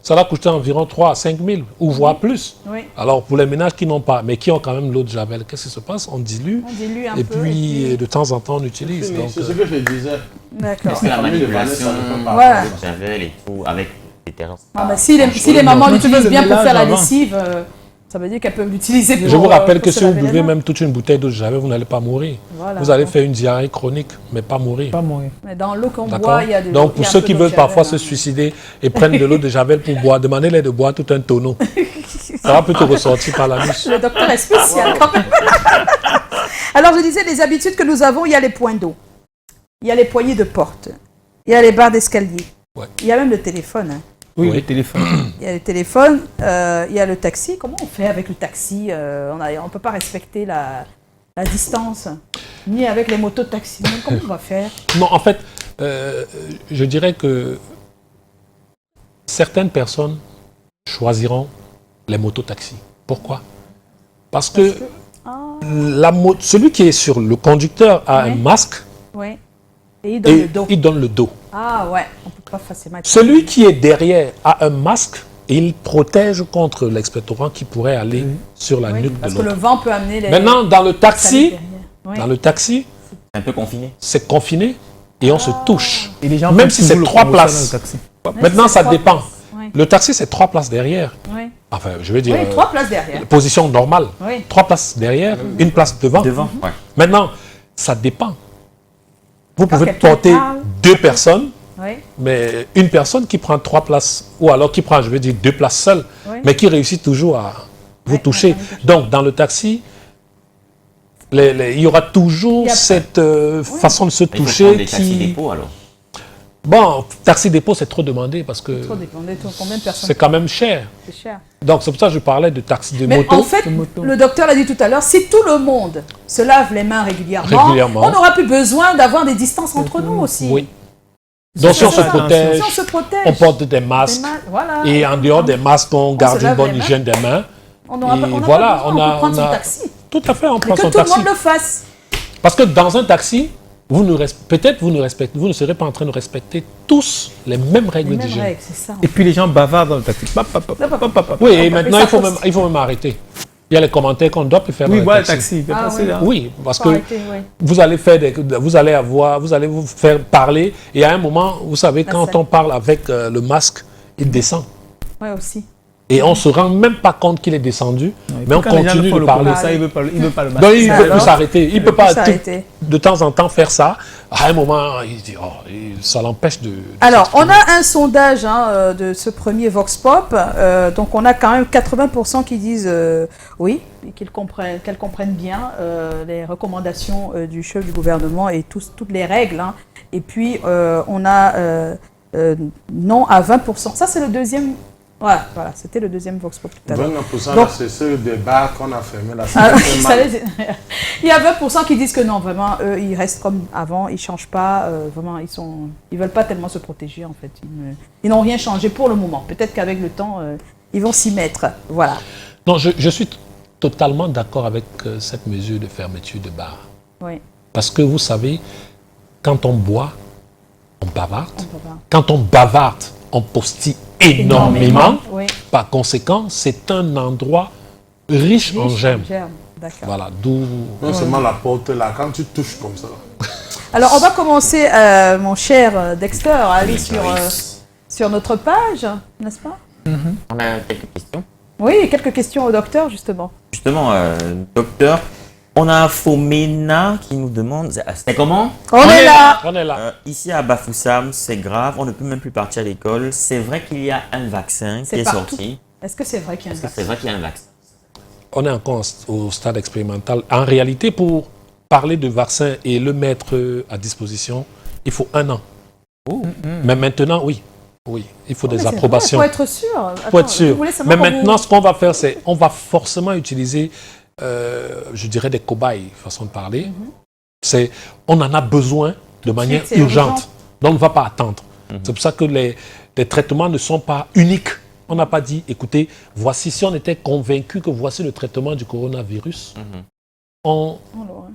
[SPEAKER 5] ça va coûter environ 3 à 5 000 ou voire plus.
[SPEAKER 1] Oui.
[SPEAKER 5] Alors pour les ménages qui n'ont pas, mais qui ont quand même l'eau de Javel, qu'est-ce qui se passe? On dilue,
[SPEAKER 1] un
[SPEAKER 5] et
[SPEAKER 1] peu,
[SPEAKER 5] puis de temps en temps on utilise.
[SPEAKER 3] C'est ce que je disais.
[SPEAKER 1] D'accord.
[SPEAKER 2] Parce que la manipulation,
[SPEAKER 1] voilà.
[SPEAKER 2] Javel et tout, avec les terrasses.
[SPEAKER 1] Si les mamans l'utilisent bien pour faire la lessive, ça veut dire qu'elles peuvent l'utiliser pour...
[SPEAKER 5] Je vous rappelle que si vous buvez même toute une bouteille d'eau de Javel, vous n'allez pas mourir.
[SPEAKER 1] Voilà.
[SPEAKER 5] Vous allez faire une diarrhée chronique, mais pas mourir.
[SPEAKER 1] Mais dans l'eau qu'on boit, il y a de l'eau.
[SPEAKER 5] Donc pour ceux qui veulent parfois se suicider et prennent de l'eau de Javel pour boire, demandez-les de boire tout un tonneau. Ça va plutôt ressortir par la nuit.
[SPEAKER 1] Le docteur est spécial quand même. Alors je disais, les habitudes que nous avons, il y a les points d'eau, il y a les poignées de porte, il y a les barres d'escalier, il y a même le téléphone. Hein.
[SPEAKER 4] Oui, le téléphone.
[SPEAKER 1] Il y a le téléphone, il y a le taxi. Comment on fait avec le taxi? On ne peut pas respecter la distance, ni avec les motos de taxi. Donc, comment on va faire?
[SPEAKER 5] Non, en fait, je dirais que certaines personnes choisiront les motos-taxis. Pourquoi? Parce que celui qui est sur le conducteur a un masque.
[SPEAKER 1] Oui. Et il donne le dos.
[SPEAKER 5] Il donne le dos.
[SPEAKER 1] Ah ouais, on ne peut pas facilement...
[SPEAKER 5] Celui qui est derrière a un masque et il protège contre l'expectorant qui pourrait aller sur la nuque de l'autre.
[SPEAKER 1] Parce que le vent peut amener les...
[SPEAKER 5] Maintenant, dans le taxi, c'est
[SPEAKER 2] un peu confiné.
[SPEAKER 5] C'est confiné et on se touche.
[SPEAKER 4] Et les gens
[SPEAKER 5] même si c'est 3 places. Maintenant, ça dépend.
[SPEAKER 1] Oui.
[SPEAKER 5] Le taxi, c'est 3 places derrière.
[SPEAKER 1] Oui.
[SPEAKER 5] Enfin, je veux dire...
[SPEAKER 1] Oui, 3 places derrière.
[SPEAKER 5] Position normale.
[SPEAKER 1] Oui.
[SPEAKER 5] 3 places derrière, une place devant. Maintenant, ça dépend. Vous pouvez porter 2 personnes, mais une personne qui prend 3 places, ou alors qui prend, je veux dire, 2 places seules, mais qui réussit toujours à vous toucher. Donc, dans le taxi, il y aura toujours cette façon de se toucher.
[SPEAKER 2] Des taxis dépôt, alors.
[SPEAKER 5] Bon, taxi dépôt, c'est trop demandé parce que c'est quand même cher.
[SPEAKER 1] C'est cher.
[SPEAKER 5] Donc, c'est pour ça que je parlais de taxi de moto.
[SPEAKER 1] Mais en fait, le docteur l'a dit tout à l'heure, si tout le monde se lave les mains régulièrement. On n'aura plus besoin d'avoir des distances entre nous aussi.
[SPEAKER 5] Oui. Donc, si on se protège, on porte des masques.
[SPEAKER 1] Voilà.
[SPEAKER 5] Et en dehors des masques, on garde une bonne hygiène des mains.
[SPEAKER 1] On peut prendre son taxi.
[SPEAKER 5] Tout à fait, on prend
[SPEAKER 1] son taxi. Que tout le monde le fasse.
[SPEAKER 5] Parce que dans un taxi, peut-être vous ne serez pas en train de respecter tous les mêmes règles d'hygiène.
[SPEAKER 4] Et puis les gens bavardent dans le taxi.
[SPEAKER 5] Oui, et maintenant il faut même arrêter. Il y a les commentaires qu'on doit plus faire dans le taxi. Oui, parce que vous allez vous faire parler et à un moment, vous savez, quand on parle avec le masque, il descend.
[SPEAKER 1] Oui, aussi.
[SPEAKER 5] Et on ne se rend même pas compte qu'il est descendu, mais on continue de parler.
[SPEAKER 4] Ça, il veut pas le masque.
[SPEAKER 5] Donc il ne peut plus s'arrêter. Il ne peut pas de temps en temps faire ça. À un moment, il dit, ça l'empêche de...
[SPEAKER 1] Alors, on a un sondage de ce premier Vox Pop. Donc, on a quand même 80% qui disent oui, et qu'elles comprennent bien les recommandations du chef du gouvernement et toutes les règles. Et puis, on a non à 20%. Ça, c'est le deuxième... Voilà, c'était le deuxième Vox Pop tout à l'heure.
[SPEAKER 3] 20%, c'est ce débat qu'on a fermé là.
[SPEAKER 1] Il y a 20% qui disent que non, vraiment, eux, ils restent comme avant, ils ne changent pas, vraiment, ils veulent pas tellement se protéger en fait. Ils n'ont rien changé pour le moment. Peut-être qu'avec le temps, ils vont s'y mettre. Voilà.
[SPEAKER 5] Non, je suis totalement d'accord avec cette mesure de fermeture de bar.
[SPEAKER 1] Oui.
[SPEAKER 5] Parce que vous savez, quand on boit, on bavarde. Quand on bavarde, on postille énormément.
[SPEAKER 1] Oui.
[SPEAKER 5] Par conséquent, c'est un endroit riche en germes. Voilà, d'où...
[SPEAKER 3] Non seulement la porte là, quand tu touches comme ça.
[SPEAKER 1] Alors, on va commencer, mon cher Dexter, à aller sur notre page, n'est-ce pas?
[SPEAKER 2] On a quelques questions.
[SPEAKER 1] Oui, quelques questions au docteur, justement.
[SPEAKER 2] Justement, docteur, on a Fomena qui nous demande, c'était comment?
[SPEAKER 1] On est là.
[SPEAKER 2] Ici à Bafoussam, c'est grave, on ne peut même plus partir à l'école. C'est vrai qu'il y a un vaccin qui est sorti.
[SPEAKER 1] Est-ce que c'est vrai qu'il y a un vaccin?
[SPEAKER 2] C'est vrai qu'il y a un vaccin.
[SPEAKER 5] On est encore au stade expérimental. En réalité, pour parler de vaccin et le mettre à disposition, il faut 1 an. Mais maintenant, oui, il faut des approbations.
[SPEAKER 1] Il faut être sûr.
[SPEAKER 5] Il faut être sûr. Mais maintenant, ce qu'on va faire, c'est on va forcément utiliser, je dirais, des cobayes, façon de parler. On en a besoin de manière urgente. Donc, on ne va pas attendre. C'est pour ça que les traitements ne sont pas uniques. On n'a pas dit, écoutez, voici, si on était convaincu que voici le traitement du coronavirus, on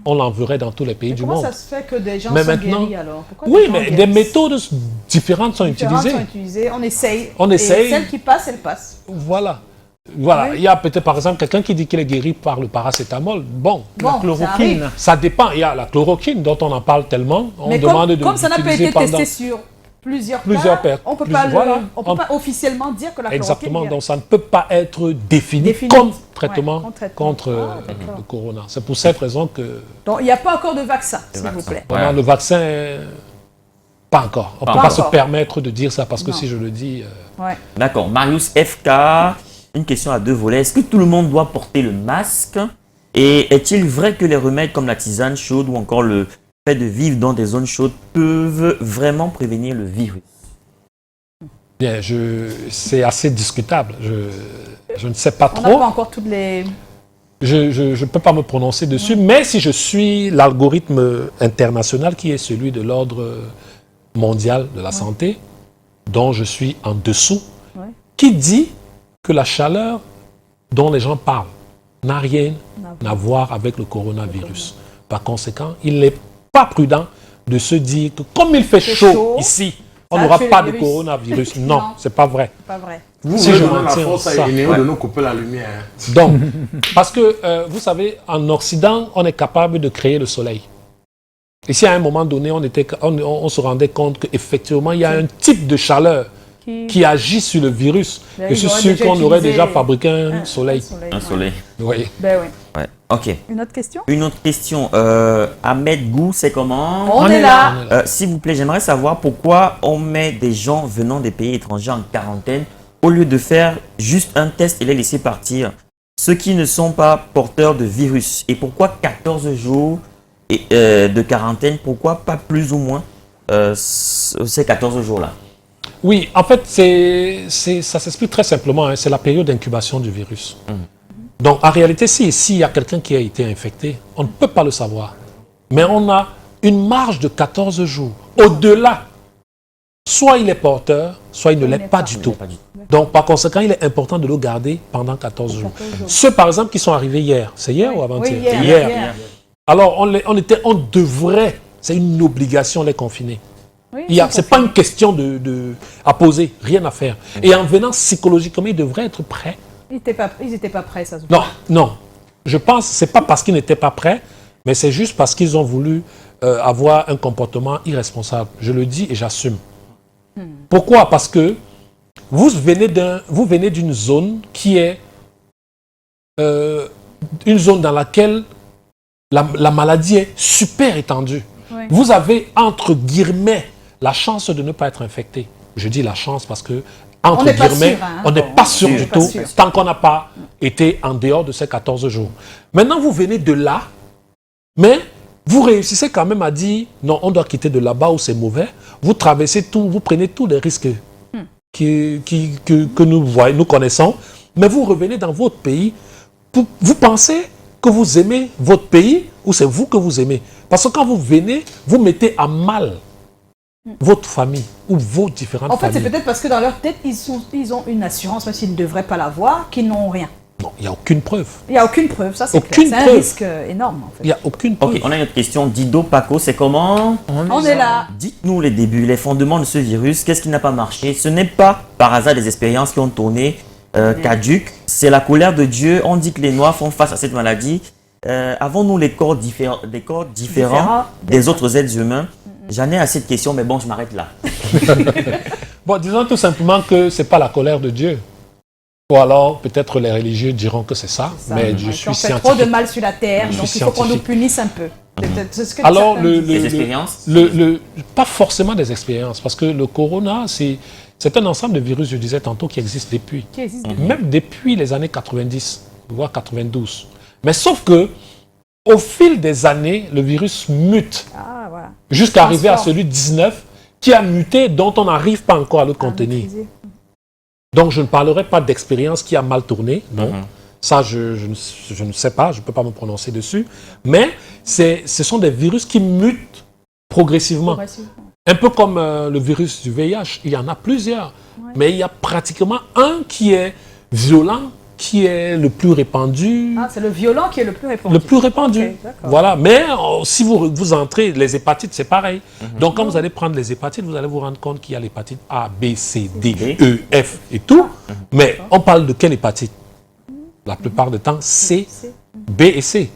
[SPEAKER 5] l'enverrait dans tous les pays du monde.
[SPEAKER 1] Comment ça se fait que des gens sont guéris alors?
[SPEAKER 5] Oui, mais des méthodes différentes sont utilisées.
[SPEAKER 1] On essaye.
[SPEAKER 5] Et
[SPEAKER 1] celle qui passe, elle passe.
[SPEAKER 5] Voilà. Voilà, il y a peut-être par exemple quelqu'un qui dit qu'il est guéri par le paracétamol. Bon,
[SPEAKER 4] la chloroquine.
[SPEAKER 5] Ça dépend. Il y a la chloroquine dont on en parle tellement.
[SPEAKER 1] Mais comme ça n'a pas été testé sur plusieurs cas, on ne peut pas officiellement dire que la chloroquine.
[SPEAKER 5] Exactement, donc ça ne peut pas être défini comme traitement contre le corona. C'est pour cette raison que...
[SPEAKER 1] Donc il n'y a pas encore de vaccin, s'il vous plaît.
[SPEAKER 5] Voilà, le vaccin, pas encore. On ne peut pas se permettre de dire ça parce que si je le dis...
[SPEAKER 2] D'accord, Marius FK... Une question à deux volets. Est-ce que tout le monde doit porter le masque? Et est-il vrai que les remèdes comme la tisane chaude ou encore le fait de vivre dans des zones chaudes peuvent vraiment prévenir le virus?
[SPEAKER 5] Bien, c'est assez discutable. Je ne sais pas trop.
[SPEAKER 1] On n'a pas encore toutes les...
[SPEAKER 5] Je ne peux pas me prononcer dessus, mais si je suis l'algorithme international qui est celui de l'ordre mondial de la santé, dont je suis en dessous, qui dit que la chaleur dont les gens parlent n'a rien à voir avec le coronavirus. Par conséquent, il n'est pas prudent de se dire que comme il fait chaud ici, on n'aura pas de coronavirus. Non, c'est pas vrai.
[SPEAKER 1] Pas vrai.
[SPEAKER 3] Si je la force à Inéo de nous couper la lumière.
[SPEAKER 5] Donc, parce que vous savez, en Occident, on est capable de créer le soleil. Et si à un moment donné, on se rendait compte qu'effectivement, il y a un type de chaleur qui agit sur le virus. Je suis sûr qu'on aurait déjà fabriqué un soleil.
[SPEAKER 2] Un soleil.
[SPEAKER 5] Oui.
[SPEAKER 1] Ben oui.
[SPEAKER 2] Ouais. Ok.
[SPEAKER 1] Une autre question?
[SPEAKER 2] Une autre question. Ahmed Gou, c'est comment?
[SPEAKER 1] On est là.
[SPEAKER 2] S'il vous plaît, j'aimerais savoir pourquoi on met des gens venant des pays étrangers en quarantaine au lieu de faire juste un test et les laisser partir. Ceux qui ne sont pas porteurs de virus. Et pourquoi 14 jours de quarantaine? Pourquoi pas plus ou moins ces 14 jours-là?
[SPEAKER 5] Oui, en fait, ça s'explique très simplement. Hein, c'est la période d'incubation du virus. Donc, en réalité, s'il y a quelqu'un qui a été infecté, on ne peut pas le savoir. Mais on a une marge de 14 jours. Au-delà, soit il est porteur, soit il ne l'est pas du tout. Donc, par conséquent, il est important de le garder pendant 14 jours. Ceux, par exemple, qui sont arrivés hier, c'est hier ou avant-hier?
[SPEAKER 1] Oui, hier.
[SPEAKER 5] Alors, on devrait, c'est une obligation, les confiner.
[SPEAKER 1] Oui,
[SPEAKER 5] ce n'est pas une question à poser, rien à faire. Et en venant psychologiquement, ils devraient être prêts.
[SPEAKER 1] Ils n'étaient pas prêts, ça se
[SPEAKER 5] voit. Non. Je pense que ce n'est pas parce qu'ils n'étaient pas prêts, mais c'est juste parce qu'ils ont voulu avoir un comportement irresponsable. Je le dis et j'assume. Pourquoi? Parce que vous venez d'une zone qui est une zone dans laquelle la maladie est super étendue. Oui. Vous avez, entre guillemets, la chance de ne pas être infecté. Je dis la chance parce que, entre guillemets, on n'est pas sûr du tout tant qu'on n'a pas été en dehors de ces 14 jours. Maintenant, vous venez de là, mais vous réussissez quand même à dire non, on doit quitter de là-bas où c'est mauvais. Vous traversez tout, vous prenez tous les risques que nous connaissons, mais vous revenez dans votre pays. Vous pensez que vous aimez votre pays ou c'est vous que vous aimez? Parce que quand vous venez, vous mettez à mal votre famille ou vos différentes familles.
[SPEAKER 1] En fait, c'est peut-être parce que dans leur tête, ils ont une assurance, même s'ils ne devraient pas l'avoir, qu'ils n'ont rien.
[SPEAKER 5] Non, il n'y a aucune preuve.
[SPEAKER 1] Il n'y a aucune preuve, ça c'est clair. C'est un risque énorme en fait.
[SPEAKER 5] Il n'y a aucune preuve.
[SPEAKER 2] Ok, on a une autre question. Dido Paco, c'est comment?
[SPEAKER 1] On est là.
[SPEAKER 2] Dites-nous les débuts, les fondements de ce virus. Qu'est-ce qui n'a pas marché? Ce n'est pas par hasard des expériences qui ont tourné caduques. C'est la colère de Dieu. On dit que les Noirs font face à cette maladie. Avons-nous des corps différents des autres êtres humains? J'en ai assez de questions, mais bon, je m'arrête là.
[SPEAKER 5] Bon, disons tout simplement que ce n'est pas la colère de Dieu. Ou alors, peut-être les religieux diront que c'est ça, mais je suis scientifique.
[SPEAKER 1] On fait trop de mal sur la terre, donc il faut qu'on nous punisse un peu.
[SPEAKER 5] Alors,
[SPEAKER 2] les expériences
[SPEAKER 5] pas forcément des expériences, parce que le corona, c'est un ensemble de virus, je disais tantôt, qui existe depuis. Même depuis les années 90, voire 92. Mais sauf que, au fil des années, le virus mute. Jusqu'à arriver à celui de 19, qui a muté, dont on n'arrive pas encore à le contenir. Donc, je ne parlerai pas d'expérience qui a mal tourné, non. Ça, je ne sais pas, je ne peux pas me prononcer dessus. Mais ce sont des virus qui mutent progressivement. Un peu comme le virus du VIH, il y en a plusieurs. Mais il y a pratiquement un qui est violent qui est le plus répandu.
[SPEAKER 1] Ah, c'est le violent qui est le plus répandu.
[SPEAKER 5] Le plus répandu.
[SPEAKER 1] Okay,
[SPEAKER 5] voilà. Mais si vous entrez, les hépatites, c'est pareil. Donc, quand vous allez prendre les hépatites, vous allez vous rendre compte qu'il y a l'hépatite A, B, C, D, E, F et tout. Mais on parle de quelle hépatite? La plupart du temps, C, B et C.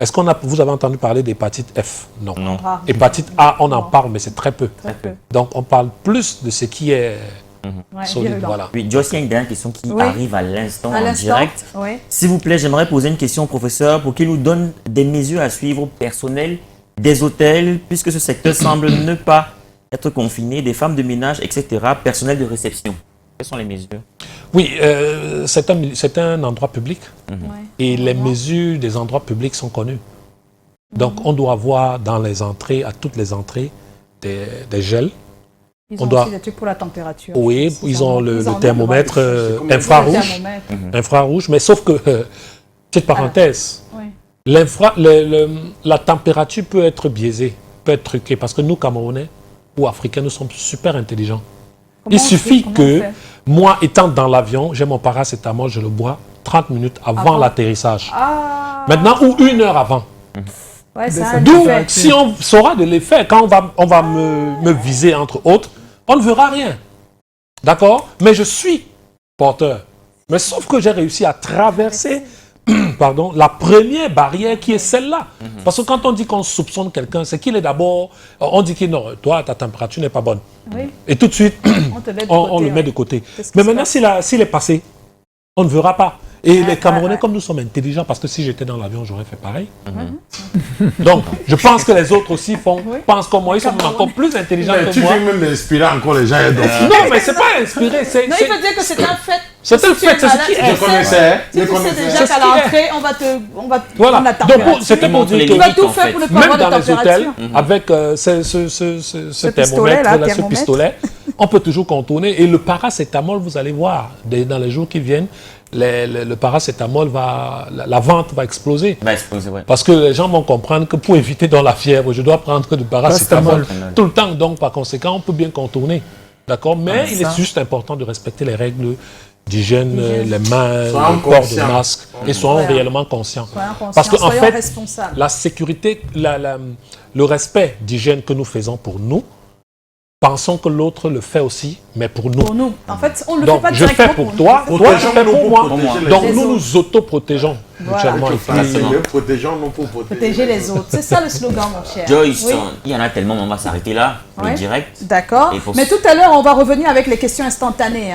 [SPEAKER 5] Est-ce que vous avez entendu parler d'hépatite F? Non. Hépatite A, on en parle, mais c'est très peu. Donc, on parle plus de ce qui est solide. Voilà.
[SPEAKER 2] Oui, Joyce, il y a une dernière question qui arrive à l'instant en direct. S'il vous plaît, j'aimerais poser une question au professeur pour qu'il nous donne des mesures à suivre personnelles des hôtels, puisque ce secteur semble ne pas être confiné, des femmes de ménage, etc., personnel de réception. Quelles sont les mesures?
[SPEAKER 5] Oui, c'est un endroit public et les mesures des endroits publics sont connues. Donc, on doit avoir dans les entrées, à toutes les entrées, des gels.
[SPEAKER 1] Ils ont aussi des trucs pour la température.
[SPEAKER 5] Oui, ils ont le thermomètre infrarouge, infrarouge, mais sauf que, petite parenthèse, la température peut être biaisée, peut être truquée, parce que nous, Camerounais ou Africains, nous sommes super intelligents. Il suffit que, moi, étant dans l'avion, j'ai mon paracétamol, je le bois 30 minutes avant l'atterrissage. Maintenant, ou 1 heure avant. D'où, si on saura de l'effet, quand on va me viser, entre autres, on ne verra rien. D'accord? Mais je suis porteur. Mais sauf que j'ai réussi à traverser pardon, la première barrière qui est celle-là. Parce que quand on dit qu'on soupçonne quelqu'un, c'est qu'il est d'abord... On dit que non, toi, ta température n'est pas bonne. Et tout de suite, on le met de côté. Mais maintenant, s'il est passé, on ne verra pas. Et les Camerounais, comme nous sommes intelligents, parce que si j'étais dans l'avion, j'aurais fait pareil. Donc, je pense que les autres aussi pensent comme moi. Ils sont encore plus intelligents que moi.
[SPEAKER 3] Tu veux même inspirer encore les gens.
[SPEAKER 5] Non, mais c'est pas inspiré.
[SPEAKER 1] Non, il faut dire que c'est un fait.
[SPEAKER 5] C'est un fait, c'est ce qui est.
[SPEAKER 3] Je connaissais.
[SPEAKER 1] Tu sais déjà qu'à l'entrée, on va te
[SPEAKER 5] voilà.
[SPEAKER 1] la température.
[SPEAKER 5] Donc, c'était pour dire
[SPEAKER 1] que... Tu vas tout faire pour ne pas
[SPEAKER 5] même
[SPEAKER 1] avoir de
[SPEAKER 5] dans les hôtels, avec ce thermomètre, ce pistolet, on peut toujours contourner. Et le paracétamol, vous allez voir, dans les jours qui viennent, le paracétamol la vente va exploser. Parce que les gens vont comprendre que pour éviter dans la fièvre, je dois prendre du paracétamol tout le temps. Donc, par conséquent, on peut bien contourner. D'accord? Mais il est juste important de respecter les règles d'hygiène, les mains, le port de masque, et soyons réellement conscients. Parce qu'en fait, la sécurité, le respect d'hygiène que nous faisons pour nous, pensons que l'autre le fait aussi, mais pour nous.
[SPEAKER 1] Pour nous. En fait, on le
[SPEAKER 5] donc,
[SPEAKER 1] fait pas
[SPEAKER 5] je fais pour toi, toi je fais pour moi. Donc
[SPEAKER 3] nous
[SPEAKER 5] nous autoprotégeons.
[SPEAKER 1] Voilà.
[SPEAKER 3] Protégeons-nous pour
[SPEAKER 1] protéger les autres. C'est ça le slogan, mon cher.
[SPEAKER 2] Joyce, il y en a tellement, on va s'arrêter là, le direct.
[SPEAKER 1] D'accord. Mais tout à l'heure, on va revenir avec les questions instantanées,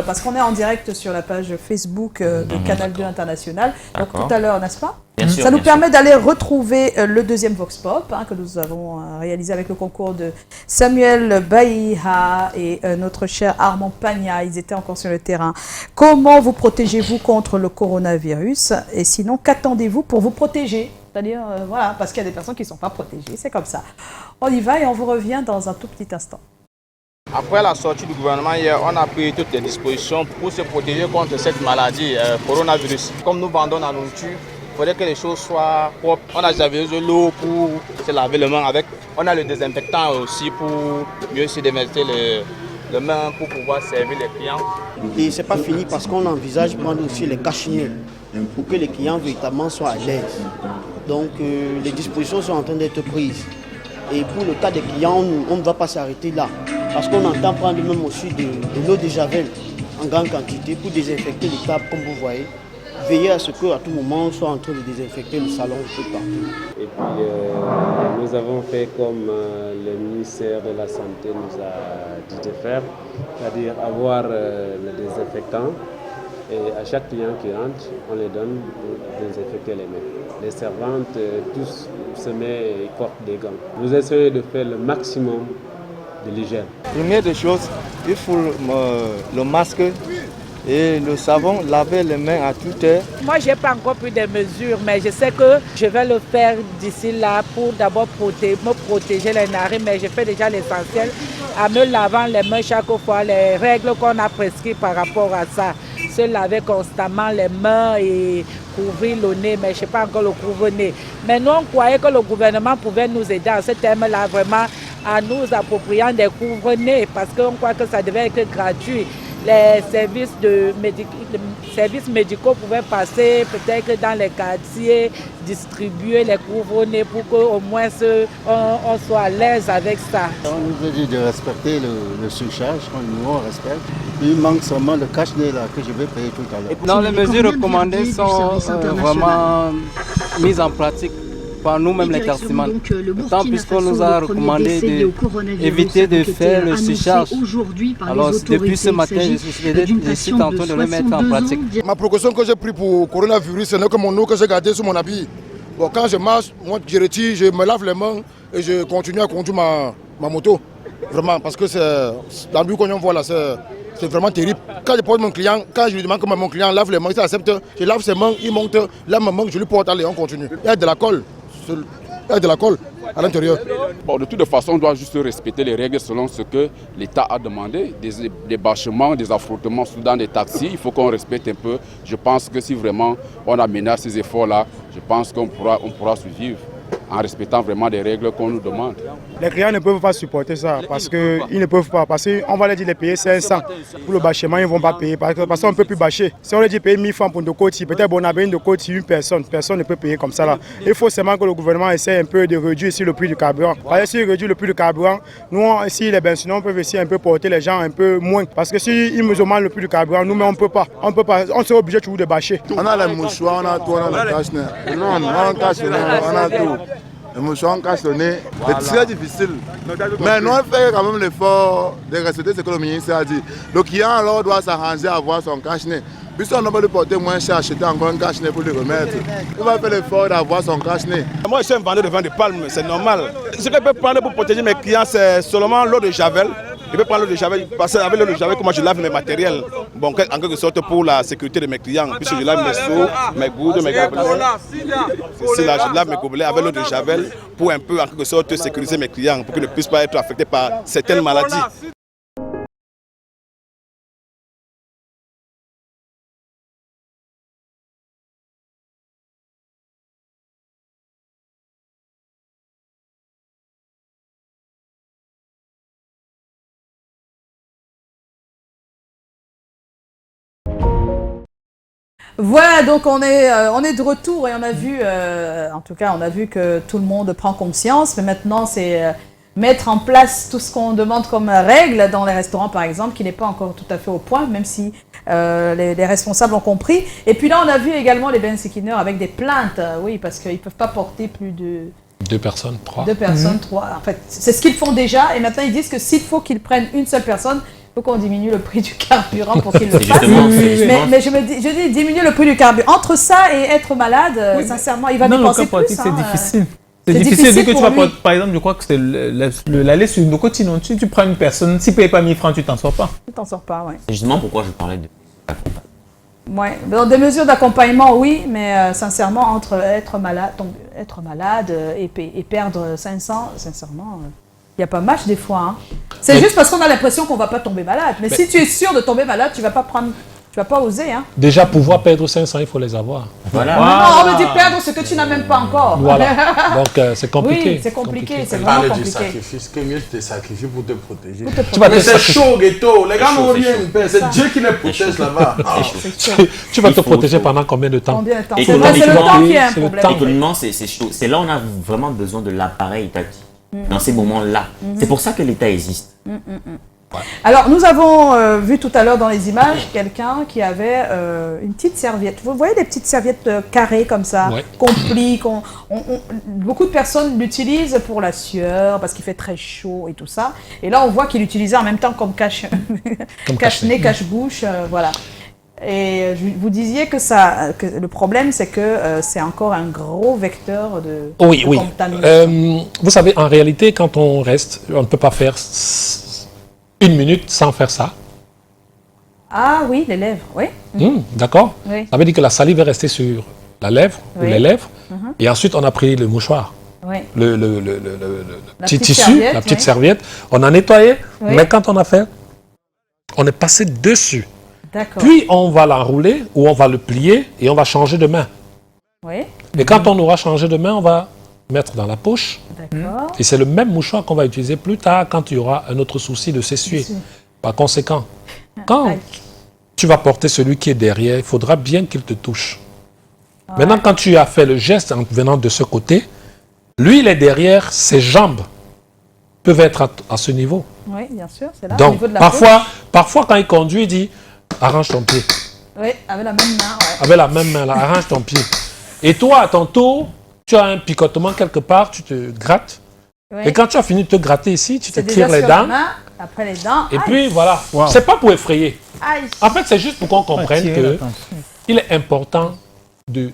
[SPEAKER 1] parce qu'on est en direct sur la page Facebook de Canal 2 International. Donc tout à l'heure, n'est-ce pas? Ça nous permet d'aller retrouver le deuxième Vox Pop que nous avons réalisé avec le concours de Samuel Baïha et notre cher Armand Pagna. Ils étaient encore sur le terrain. Comment vous protégez-vous contre le coronavirus? Et sinon, qu'attendez-vous pour vous protéger? C'est-à-dire, voilà, parce qu'il y a des personnes qui ne sont pas protégées. C'est comme ça. On y va et on vous revient dans un tout petit instant.
[SPEAKER 11] Après la sortie du gouvernement hier, on a pris toutes les dispositions pour se protéger contre cette maladie, coronavirus. Comme nous vendons la nourriture, il faudrait que les choses soient propres. On a déjà de l'eau pour se laver les mains avec. On a le désinfectant aussi pour mieux se désinfecter les mains pour pouvoir servir les clients.
[SPEAKER 12] Et ce n'est pas fini parce qu'on envisage de prendre aussi les cachiniers pour que les clients véritablement soient à l'aise. Donc les dispositions sont en train d'être prises. Et pour le cas des clients, on ne va pas s'arrêter là. Parce qu'on entend prendre même aussi de l'eau de javel en grande quantité pour désinfecter les tables comme vous voyez. Veiller à ce qu'à tout moment, on soit en train de désinfecter le salon un peu partout.
[SPEAKER 13] Et puis, nous avons fait comme le ministère de la Santé nous a dit de faire, c'est-à-dire avoir le désinfectant. Et à chaque client qui rentre, on les donne pour désinfecter les mains. Les servantes, tous se mettent et portent des gants. Nous essayons de faire le maximum de l'hygiène.
[SPEAKER 14] Première des choses, il faut le masque et le savon, laver les mains à toute heure.
[SPEAKER 15] Moi, je n'ai pas encore pris des mesures, mais je sais que je vais le faire d'ici là pour d'abord me protéger les narines, mais je fais déjà l'essentiel en me lavant les mains chaque fois, les règles qu'on a prescrites par rapport à ça. Se laver constamment les mains et couvrir le nez, mais je ne sais pas encore le couvre-nez. Mais nous, on croyait que le gouvernement pouvait nous aider à ce thème-là, vraiment, en nous appropriant des couvre-nez, parce qu'on croit que ça devait être gratuit. les services médicaux pouvaient passer peut-être dans les quartiers, distribuer les couvre-nez pour qu'au moins on soit à l'aise avec ça.
[SPEAKER 16] On nous a dit de respecter le surcharge, nous on respecte. Il manque seulement le cache-nez là que je vais payer tout à l'heure.
[SPEAKER 11] Non, les mesures recommandées sont vraiment mises en pratique par nous-mêmes les taximans. Tant puisqu'on nous a recommandé d'éviter de faire le surcharge. Alors depuis ce matin, je suis en train de le mettre en pratique.
[SPEAKER 17] Ma précaution que j'ai prise pour le coronavirus, ce n'est que mon eau que j'ai gardée sur mon habit. Bon, quand je marche, moi, je retire, je me lave les mains et je continue à conduire ma moto. Vraiment, parce que dans le but qu'on voit là, c'est vraiment terrible. Quand je porte mon client, quand je lui demande comment mon client lave les mains, il accepte, je lave ses mains, il monte, lave ma main, je lui porte, allez, on continue. Il y a de la colle. Il y a de la colle à l'intérieur.
[SPEAKER 18] Bon, de toute façon, on doit juste respecter les règles selon ce que l'État a demandé. Des bâchements, des affrontements dans des taxis, il faut qu'on respecte un peu. Je pense que si vraiment on aménage ces efforts-là, je pense qu'on pourra survivre en respectant vraiment des règles qu'on nous demande.
[SPEAKER 19] Les clients ne peuvent pas supporter ça parce qu'ils ne peuvent pas. Parce qu'on va leur dire de payer 500 pour le bâchement, ils ne vont pas payer parce qu'on ne peut plus bâcher. Si on leur dit de payer 1000 francs pour une côte, peut-être on avait une côte, une personne ne peut payer comme ça là. Il faut seulement que le gouvernement essaie un peu de réduire ici le prix du carburant. Parce que s'il réduit le prix du carburant, nous ici les benzinons peuvent essayer un peu porter les gens un peu moins. Parce que s'ils nous augmentent le prix du carburant, nous on ne peut pas. On sera obligé toujours de bâcher.
[SPEAKER 17] On a les mouchoirs, on a tout, on a le cache-nez. Non, on a le cache-nez, on a tout. Les mouchoirs cache-nez, c'est très difficile. Mais nous on fait quand même l'effort de respecter ce que le ministre a dit. Le client alors doit s'arranger à avoir son cache-nez. Puisqu'on ne peut le porter moins cher, acheter encore un cache-nez pour le remettre. On va faire l'effort d'avoir son cache-nez.
[SPEAKER 20] Moi je suis un vendeur de vin de palme, c'est normal. Ce que je peux prendre pour protéger mes clients, c'est seulement l'eau de Javel. Je peux prendre l'eau de Javel, parce qu'avec l'eau de Javel, comment je lave mes matériels. Bon, en quelque sorte pour la sécurité de mes clients. Puisque je lave mes seaux, mes gouttes, mes gobelets. C'est là, je lave mes gobelets avec l'eau de Javel pour un peu en quelque sorte sécuriser mes clients, pour qu'ils ne puissent pas être affectés par certaines maladies.
[SPEAKER 1] Voilà, donc on est de retour et on a vu, en tout cas, on a vu que tout le monde prend conscience, mais maintenant c'est mettre en place tout ce qu'on demande comme règle dans les restaurants, par exemple, qui n'est pas encore tout à fait au point, même si les responsables ont compris. Et puis là, on a vu également les benzikineurs avec des plaintes, oui, parce qu'ils ne peuvent pas porter plus de...
[SPEAKER 5] 2 personnes, 3.
[SPEAKER 1] 2 personnes, 3. En fait, c'est ce qu'ils font déjà, et maintenant ils disent que s'il faut qu'ils prennent une seule personne, il faut qu'on diminue le prix du carburant pour qu'ils le fassent. Mais je dis diminuer le prix du carburant. Entre ça et être malade, sincèrement, il va dépenser plus.
[SPEAKER 4] C'est difficile. C'est difficile dès que tu vas, par exemple, je crois que c'est l'aller sur une cotine. Si tu prends une personne, si tu ne payes pas 1000 francs, tu t'en sors pas.
[SPEAKER 1] Tu t'en sors pas, oui.
[SPEAKER 2] C'est justement pourquoi je parlais de
[SPEAKER 1] ouais. Dans des mesures d'accompagnement, oui, mais sincèrement, entre être malade et perdre 500, sincèrement... Il n'y a pas match des fois. Hein. C'est juste parce qu'on a l'impression qu'on ne va pas tomber malade. Mais si tu es sûr de tomber malade, tu ne vas pas oser. Hein.
[SPEAKER 5] Déjà, pouvoir perdre 500, il faut les avoir.
[SPEAKER 1] Voilà. Non, on me dit perdre ce que tu n'as même pas encore.
[SPEAKER 5] Voilà. Donc, c'est compliqué.
[SPEAKER 1] Oui, c'est compliqué. C'est vraiment compliqué.
[SPEAKER 3] Du sacrifice, que mieux te sacrifier pour te protéger.
[SPEAKER 5] Mais
[SPEAKER 3] c'est chaud au ghetto. Les gars n'ont rien. C'est Dieu qui les protège là-bas.
[SPEAKER 5] Tu vas te protéger pendant combien de temps?
[SPEAKER 1] Combien de temps? C'est le temps qui est un problème.
[SPEAKER 2] Économiquement, c'est chaud. C'est là où on a vraiment besoin de l'appareil étatique. Dans ces moments-là. C'est pour ça que l'État existe.
[SPEAKER 1] Ouais. Alors, nous avons vu tout à l'heure dans les images quelqu'un qui avait une petite serviette. Vous voyez des petites serviettes carrées comme ça, qu'on plie. Beaucoup de personnes l'utilisent pour la sueur, parce qu'il fait très chaud et tout ça. Et là, on voit qu'il l'utilisait en même temps comme cache-nez, cache-bouche. Voilà. Et vous disiez que le problème, c'est que c'est encore un gros vecteur de contamination.
[SPEAKER 5] Vous savez, en réalité, quand on reste, on ne peut pas faire 1 minute sans faire ça.
[SPEAKER 1] Ah oui, les lèvres, oui.
[SPEAKER 5] D'accord.
[SPEAKER 1] Oui.
[SPEAKER 5] Ça veut dire que la salive est restée sur la lèvre ou les lèvres. Et ensuite, on a pris le mouchoir.
[SPEAKER 1] Oui.
[SPEAKER 5] Le petit tissu, la petite serviette. On a nettoyé, mais quand on a fait, on est passé dessus. Puis on va l'enrouler ou on va le plier et on va changer de main.
[SPEAKER 1] Oui.
[SPEAKER 5] Et quand on aura changé de main, on va mettre dans la poche. Et c'est le même mouchoir qu'on va utiliser plus tard quand il y aura un autre souci de s'essuyer. Par conséquent, Quand tu vas porter celui qui est derrière, il faudra bien qu'il te touche. Maintenant, quand tu as fait le geste en venant de ce côté, lui, il est derrière, ses jambes peuvent être à ce niveau.
[SPEAKER 1] Oui, bien sûr, c'est là,
[SPEAKER 5] Donc,
[SPEAKER 1] au niveau de la
[SPEAKER 5] parfois, quand il conduit, il dit « arrange ton pied ».
[SPEAKER 1] Oui, avec la même main. Ouais.
[SPEAKER 5] Avec la même main, là, arrange ton pied. Et toi, à ton tour, tu as un picotement quelque part, tu te grattes.
[SPEAKER 1] Oui.
[SPEAKER 5] Et quand tu as fini de te gratter ici, tu te tires les
[SPEAKER 1] dents.
[SPEAKER 5] dents.
[SPEAKER 1] Main, après les dents.
[SPEAKER 5] Et puis voilà, c'est pas pour effrayer.
[SPEAKER 1] Aïe.
[SPEAKER 5] En fait, c'est juste pour qu'on comprenne qu'il est important de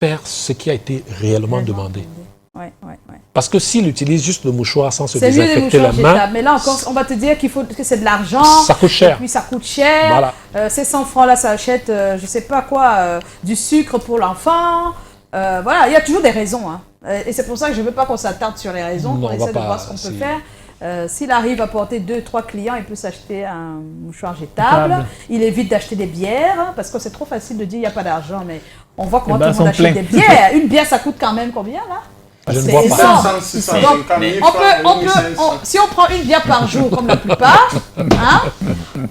[SPEAKER 5] faire ce qui a été réellement demandé.
[SPEAKER 1] Ouais.
[SPEAKER 5] Parce que s'il utilise juste le mouchoir sans se
[SPEAKER 1] désinfecter
[SPEAKER 5] la main...
[SPEAKER 1] Mais là encore, on va te dire que c'est de l'argent.
[SPEAKER 5] Ça coûte cher.
[SPEAKER 1] Et puis ça coûte cher. Voilà. Ces 100 francs-là, ça achète, je sais pas quoi, du sucre pour l'enfant. Voilà, il y a toujours des raisons. Hein. Et c'est pour ça que je ne veux pas qu'on s'attarde sur les raisons, qu'on essaie de voir ce qu'on peut faire. S'il arrive à porter 2-3 clients, il peut s'acheter un mouchoir jetable. Il évite d'acheter des bières, hein, parce que c'est trop facile de dire qu'il n'y a pas d'argent, mais on voit comment tout le monde achète des bières. Une bière, ça coûte quand même combien là?
[SPEAKER 5] Je ne vois pas.
[SPEAKER 1] Si on prend une bière par jour, comme la plupart, hein,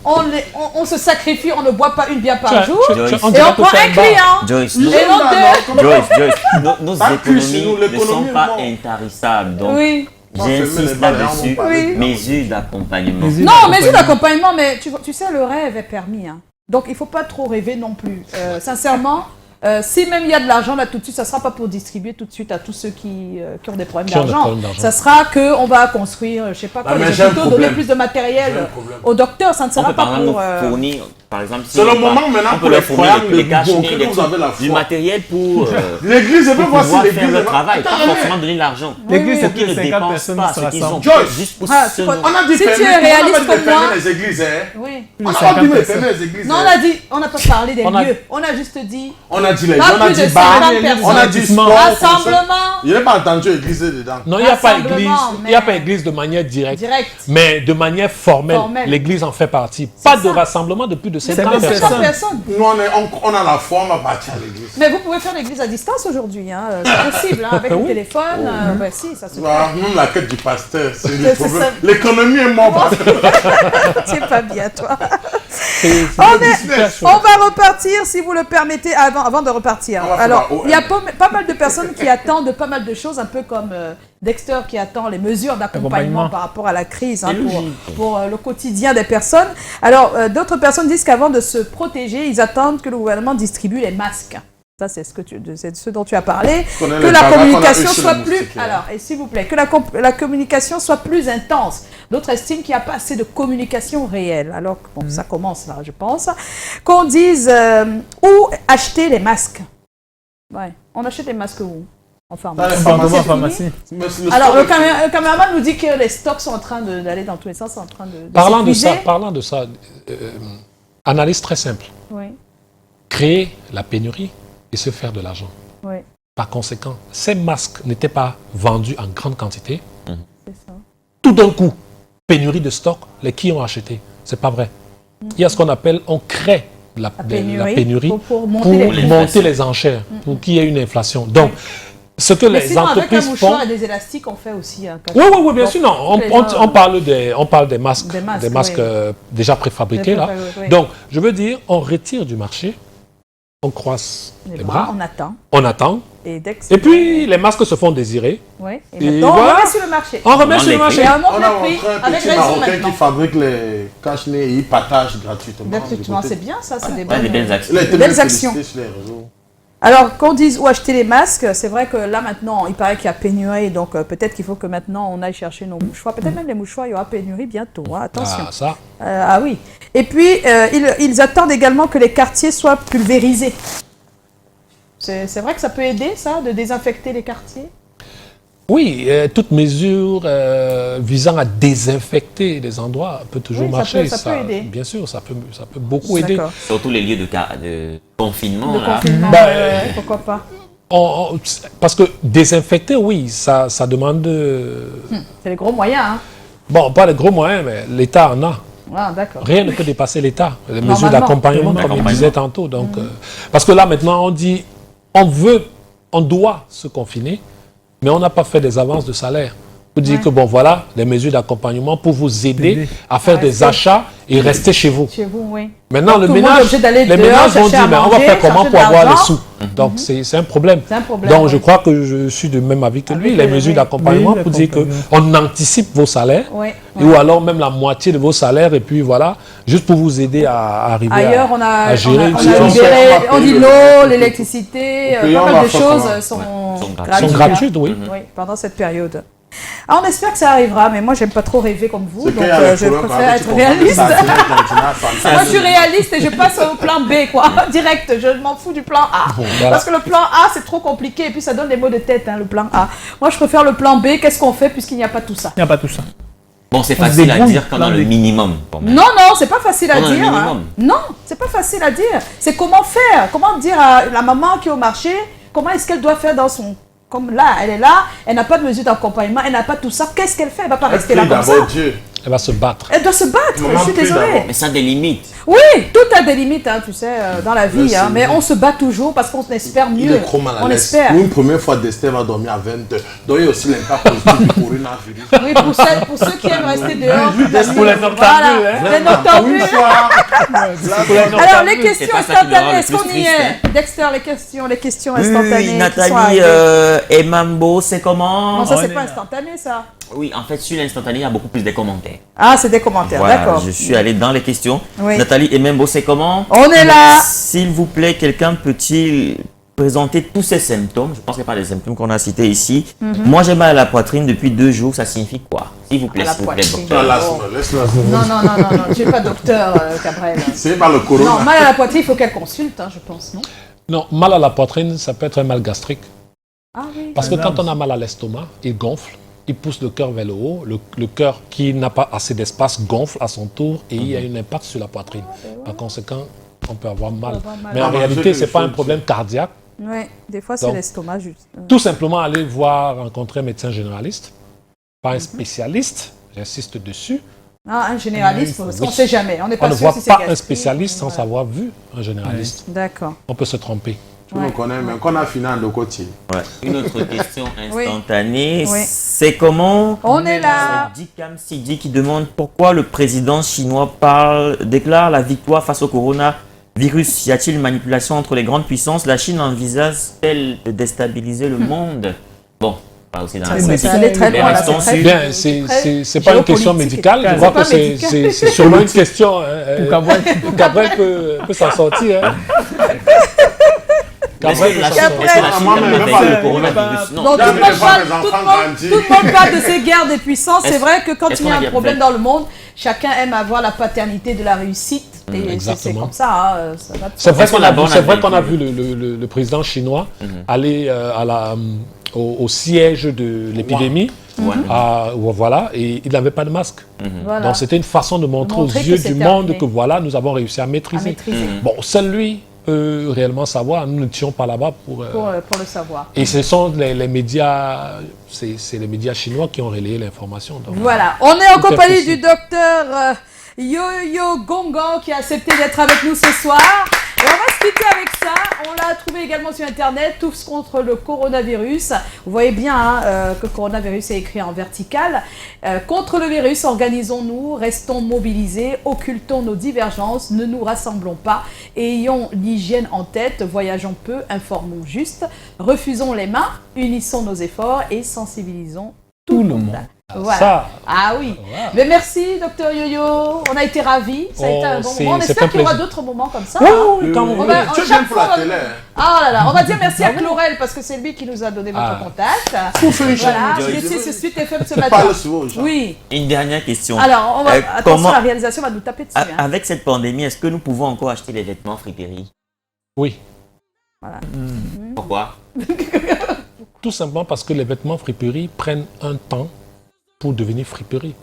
[SPEAKER 1] on se sacrifie, on ne boit pas une bière par jour, et on prend un client.
[SPEAKER 2] Joyce, nos économies ne sont pas intarissables. Donc, j'insiste là-dessus. Mesures d'accompagnement.
[SPEAKER 1] Non, mesures d'accompagnement, mais tu sais, le rêve est permis. Hein. Donc, il ne faut pas trop rêver non plus. Sincèrement, si même il y a de l'argent là tout de suite, ça ne sera pas pour distribuer tout de suite à tous ceux qui ont des problèmes d'argent. Ça sera qu'on va construire, je ne sais pas quoi, des hôpitaux, donner plus de matériel aux docteurs. Ça ne sera pas pour...
[SPEAKER 2] fournir, par exemple,
[SPEAKER 3] c'est le moment maintenant pour
[SPEAKER 2] leur fournir les cachemires, du matériel pour
[SPEAKER 3] l'église peut voir si
[SPEAKER 2] faire le travail, pas forcément donner de l'argent.
[SPEAKER 4] L'église, c'est
[SPEAKER 2] qu'ils ne dépensent pas ce qu'ils ont. Juste pour
[SPEAKER 3] on a dit
[SPEAKER 1] si tu es réaliste comme moi,
[SPEAKER 3] les églises,
[SPEAKER 1] oui.
[SPEAKER 3] On n'a pas dit fermer les églises.
[SPEAKER 1] Non, on n'a pas parlé des lieux. On a juste dit.
[SPEAKER 3] On a dit les
[SPEAKER 1] pas plus de 50 personnes.
[SPEAKER 3] On a dit sport,
[SPEAKER 1] rassemblement.
[SPEAKER 3] Il n'y a pas entendu église dedans.
[SPEAKER 5] Non, il n'y a pas église. Il n'y a pas église de manière directe. Mais de manière formelle. L'église en fait partie. Pas de rassemblement de plus de 50 personnes.
[SPEAKER 3] Nous, on a la foi, on va partir à l'église.
[SPEAKER 1] Mais vous pouvez faire l'église à distance aujourd'hui. Hein. C'est possible, hein, avec le téléphone. Ben, si, ça se fait.
[SPEAKER 3] Même la quête du pasteur, c'est le problème. L'économie est morte.
[SPEAKER 1] C'est pas bien, toi. On va repartir, si vous le permettez, avant de repartir. Alors, il y a pas mal de personnes qui attendent pas mal de choses, un peu comme Dexter qui attend les mesures d'accompagnement par rapport à la crise, hein, pour le quotidien des personnes. Alors, d'autres personnes disent qu'avant de se protéger, ils attendent que le gouvernement distribue les masques. Ça, c'est ce dont tu as parlé. Que la communication soit plus... Alors, et s'il vous plaît, que la communication soit plus intense. D'autres estiment qu'il n'y a pas assez de communication réelle. Alors, bon, ça commence là, je pense. Qu'on dise où acheter les masques. Ouais, on achète les masques où? En pharmacie. Alors, le caméraman nous dit que les stocks sont en train d'aller dans tous les sens, en train de
[SPEAKER 5] Parlant de ça, analyse très simple.
[SPEAKER 1] Oui.
[SPEAKER 5] Créer la pénurie et se faire de l'argent.
[SPEAKER 1] Oui.
[SPEAKER 5] Par conséquent, ces masques n'étaient pas vendus en grande quantité.
[SPEAKER 1] C'est ça.
[SPEAKER 5] Tout d'un coup, pénurie de stock, qui ont acheté? C'est pas vrai. Il y a ce qu'on appelle, on crée la pénurie pour monter les enchères, pour qu'il y ait une inflation. Donc, ce que les entreprises
[SPEAKER 1] avec un mouchoir et des élastiques, on fait aussi.
[SPEAKER 5] Oui, bien sûr. Non, on parle des masques, déjà préfabriqués. Là. Donc, je veux dire, on retire du marché. On croise les bras, on attend. Et puis, les masques se font désirer.
[SPEAKER 1] Oui. Et on remet sur le marché.
[SPEAKER 5] On remet sur le marché.
[SPEAKER 3] On a montré un petit Marocain qui fabrique les cache-nez et il partage gratuitement.
[SPEAKER 1] Gratuitement, c'est bien ça, c'est des
[SPEAKER 2] belles actions.
[SPEAKER 3] Belles actions.
[SPEAKER 1] Alors, qu'on dise où acheter les masques, c'est vrai que là maintenant, il paraît qu'il y a pénurie, donc peut-être qu'il faut que maintenant on aille chercher nos mouchoirs. Peut-être même les mouchoirs, il y aura pénurie bientôt, hein, attention. Ah oui. Et puis, ils attendent également que les quartiers soient pulvérisés. C'est vrai que ça peut aider, ça, de désinfecter les quartiers?
[SPEAKER 5] Oui, toute mesure visant à désinfecter les endroits peut toujours marcher.
[SPEAKER 1] Ça peut aider.
[SPEAKER 5] Bien sûr, ça peut beaucoup aider.
[SPEAKER 2] Surtout les lieux de confinement.
[SPEAKER 1] Pourquoi pas?
[SPEAKER 5] Parce que désinfecter, oui, ça demande...
[SPEAKER 1] C'est les gros moyens. Hein.
[SPEAKER 5] Bon, pas les gros moyens, mais l'État en a.
[SPEAKER 1] Ah, d'accord.
[SPEAKER 5] Rien ne peut dépasser l'État. Les mesures d'accompagnement, comme je disais tantôt. Donc, parce que là, maintenant, on dit, on doit se confiner, mais on n'a pas fait des avances de salaire. pour dire que bon voilà, les mesures d'accompagnement pour vous aider à faire des achats et rester chez vous.
[SPEAKER 1] Chez vous, oui.
[SPEAKER 5] Maintenant, les ménages vont dire, mais on va faire comment pour avoir les sous? Donc, c'est un problème. Donc, je crois que je suis de même avis que lui. Les mesures d'accompagnement pour dire qu'on anticipe vos salaires, ou alors même la moitié de vos salaires, et puis voilà, juste pour vous aider à arriver à gérer.
[SPEAKER 1] On dit l'eau, l'électricité, pas mal de choses sont
[SPEAKER 5] gratuites, oui,
[SPEAKER 1] pendant cette période. Ah, on espère que ça arrivera, mais moi j'aime pas trop rêver comme vous, donc je préfère être réaliste. Moi je suis réaliste et je passe au plan B, quoi, direct, je m'en fous du plan A. Parce que le plan A c'est trop compliqué et puis ça donne des maux de tête, hein, le plan A. Moi je préfère le plan B, qu'est-ce qu'on fait puisqu'il n'y a pas tout ça?
[SPEAKER 4] Il n'y a pas tout ça.
[SPEAKER 2] Bon, c'est facile à dire quand on a le minimum.
[SPEAKER 1] Non, c'est pas facile à dire. Hein. Non, c'est pas facile à dire. C'est comment faire, comment dire à la maman qui est au marché, comment est-ce qu'elle doit faire dans son... Comme là, elle est là, elle n'a pas de mesure d'accompagnement, elle n'a pas tout ça. Qu'est-ce qu'elle fait? Elle ne va pas rester là comme ça.
[SPEAKER 5] Elle va se battre.
[SPEAKER 1] Elle doit se battre, je suis désolée.
[SPEAKER 2] Mais ça a des limites.
[SPEAKER 1] Oui, tout a des limites, hein, tu sais, dans la vie. Hein, mais on se bat toujours parce qu'on espère mieux.
[SPEAKER 3] Il est trop mal à l'aise. Une première fois, Destiny va dormir à 20h. Donc il y a aussi l'impact positif du coronavirus.
[SPEAKER 1] Oui, pour ceux qui aiment rester dehors.
[SPEAKER 3] Pour les noctambules.
[SPEAKER 1] Les noctambules. Alors, les questions instantanées, est-ce qu'on y est? Dexter, les questions instantanées.
[SPEAKER 2] Oui, Nathalie Emambo, c'est comment?
[SPEAKER 1] Non, ça, c'est pas instantané, ça.
[SPEAKER 2] Oui, en fait, sur l'instantané, il y a beaucoup plus de commentaires.
[SPEAKER 1] Ah, c'est des commentaires,
[SPEAKER 2] voilà,
[SPEAKER 1] d'accord.
[SPEAKER 2] Je suis allé dans les questions.
[SPEAKER 1] Oui.
[SPEAKER 2] Nathalie Emembo, c'est comment?
[SPEAKER 1] On est là.
[SPEAKER 2] S'il vous plaît, quelqu'un peut-il présenter tous ces symptômes? Je pense que ce n'est pas les symptômes qu'on a cités ici. Moi, j'ai mal à la poitrine depuis 2 jours. Ça signifie quoi? S'il vous plaît, docteur.
[SPEAKER 1] Non, je n'ai pas docteur, Cabrel.
[SPEAKER 3] C'est pas le corona.
[SPEAKER 1] Non, mal à la poitrine, il faut qu'elle consulte, hein, je pense, non?
[SPEAKER 5] Non, mal à la poitrine, ça peut être un mal gastrique.
[SPEAKER 1] Ah oui.
[SPEAKER 5] Parce que quand on a mal à l'estomac, il gonfle. Il pousse le cœur vers le haut. Le cœur qui n'a pas assez d'espace gonfle à son tour et il y a un impact sur la poitrine. Par conséquent, on peut avoir mal. Mais en réalité, ce n'est pas un problème cardiaque.
[SPEAKER 1] Oui, des fois, c'est l'estomac juste.
[SPEAKER 5] Tout simplement aller rencontrer un médecin généraliste, pas un spécialiste, j'insiste dessus.
[SPEAKER 1] Ah, un généraliste, parce qu'on ne sait jamais. On n'est pas
[SPEAKER 5] sûr
[SPEAKER 1] sûr
[SPEAKER 5] si c'est gastrique. On ne voit pas un spécialiste sans avoir vu un généraliste.
[SPEAKER 1] D'accord.
[SPEAKER 5] On peut se tromper.
[SPEAKER 3] Tu me connais, mais qu'on a fini en côté.
[SPEAKER 2] Une autre question instantanée, c'est comment...
[SPEAKER 1] On est là.
[SPEAKER 2] C'est Dikam Sidi qui demande pourquoi le président chinois déclare la victoire face au coronavirus. Y a-t-il une manipulation entre les grandes puissances? La Chine envisage-t-elle de déstabiliser le monde? Bon, pas aussi dans la
[SPEAKER 5] c'est pas une question médicale. Je crois que c'est sûrement une question. Gabriel peut s'en sortir.
[SPEAKER 1] Tout le monde parle de ces guerres des puissances. C'est vrai que quand il y a un problème dans le monde, chacun aime avoir la paternité de la réussite. Et c'est comme ça.
[SPEAKER 5] C'est vrai qu'on a vu le président chinois aller au siège de l'épidémie. Voilà, et il n'avait pas de masque. Donc c'était une façon de montrer aux yeux du monde que voilà, nous avons réussi à maîtriser. Bon, seul lui peut réellement savoir, nous n'étions pas là-bas pour
[SPEAKER 1] le savoir.
[SPEAKER 5] Et ce sont les médias, c'est les médias chinois qui ont relayé l'information.
[SPEAKER 1] Voilà, on est en compagnie du docteur Yo-Yo Gongan qui a accepté d'être avec nous ce soir. Et on va se quitter avec ça. On l'a trouvé également sur Internet, tous contre le coronavirus. Vous voyez bien que coronavirus est écrit en vertical. Contre le virus, organisons-nous, restons mobilisés, occultons nos divergences, ne nous rassemblons pas, ayons l'hygiène en tête, voyageons peu, informons juste, refusons les mains, unissons nos efforts et sensibilisons tout le monde. Voilà. Ah oui. Wow. Mais merci, docteur Yo-Yo. On a été ravis. Ça a été un bon moment. On espère qu'il y aura d'autres moments comme ça.
[SPEAKER 5] Oui, quand
[SPEAKER 3] on va, chaque fois, la télé.
[SPEAKER 1] Ah là là. On va dire merci à Chlorel parce que c'est lui qui nous a donné votre contact. Voilà. Je suis sur Suite FM ce matin. Oui.
[SPEAKER 2] Une dernière question.
[SPEAKER 1] Alors, attention, la réalisation va nous taper dessus.
[SPEAKER 2] Avec cette pandémie, est-ce que nous pouvons encore acheter des vêtements friperies?
[SPEAKER 5] Oui.
[SPEAKER 1] Voilà.
[SPEAKER 2] Pourquoi?
[SPEAKER 5] Tout simplement parce que les vêtements friperies prennent un temps pour devenir friperie.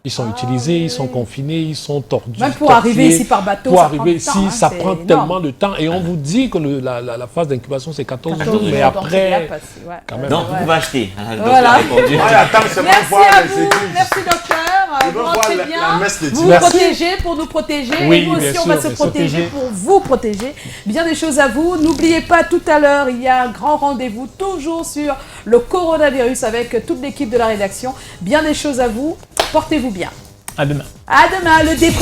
[SPEAKER 5] Ils sont utilisés, ils sont confinés, ils sont tordus.
[SPEAKER 1] Même pour arriver ici par bateau,
[SPEAKER 5] pour arriver ici, ça prend tellement de temps. Et on vous dit que la phase d'incubation, c'est 14 jours. Mais après,
[SPEAKER 2] quand même. Donc, vous pouvez acheter.
[SPEAKER 1] Voilà. Merci à vous. Merci, docteur. vous rentrez bien, vous vous protégez pour nous protéger, et nous aussi on va se protéger pour vous protéger. Bien des choses à vous. N'oubliez pas, tout à l'heure, il y a un grand rendez-vous, toujours sur le coronavirus avec toute l'équipe de la rédaction. Bien des choses à vous. Portez-vous bien.
[SPEAKER 4] À demain.
[SPEAKER 1] À demain. Le débrief.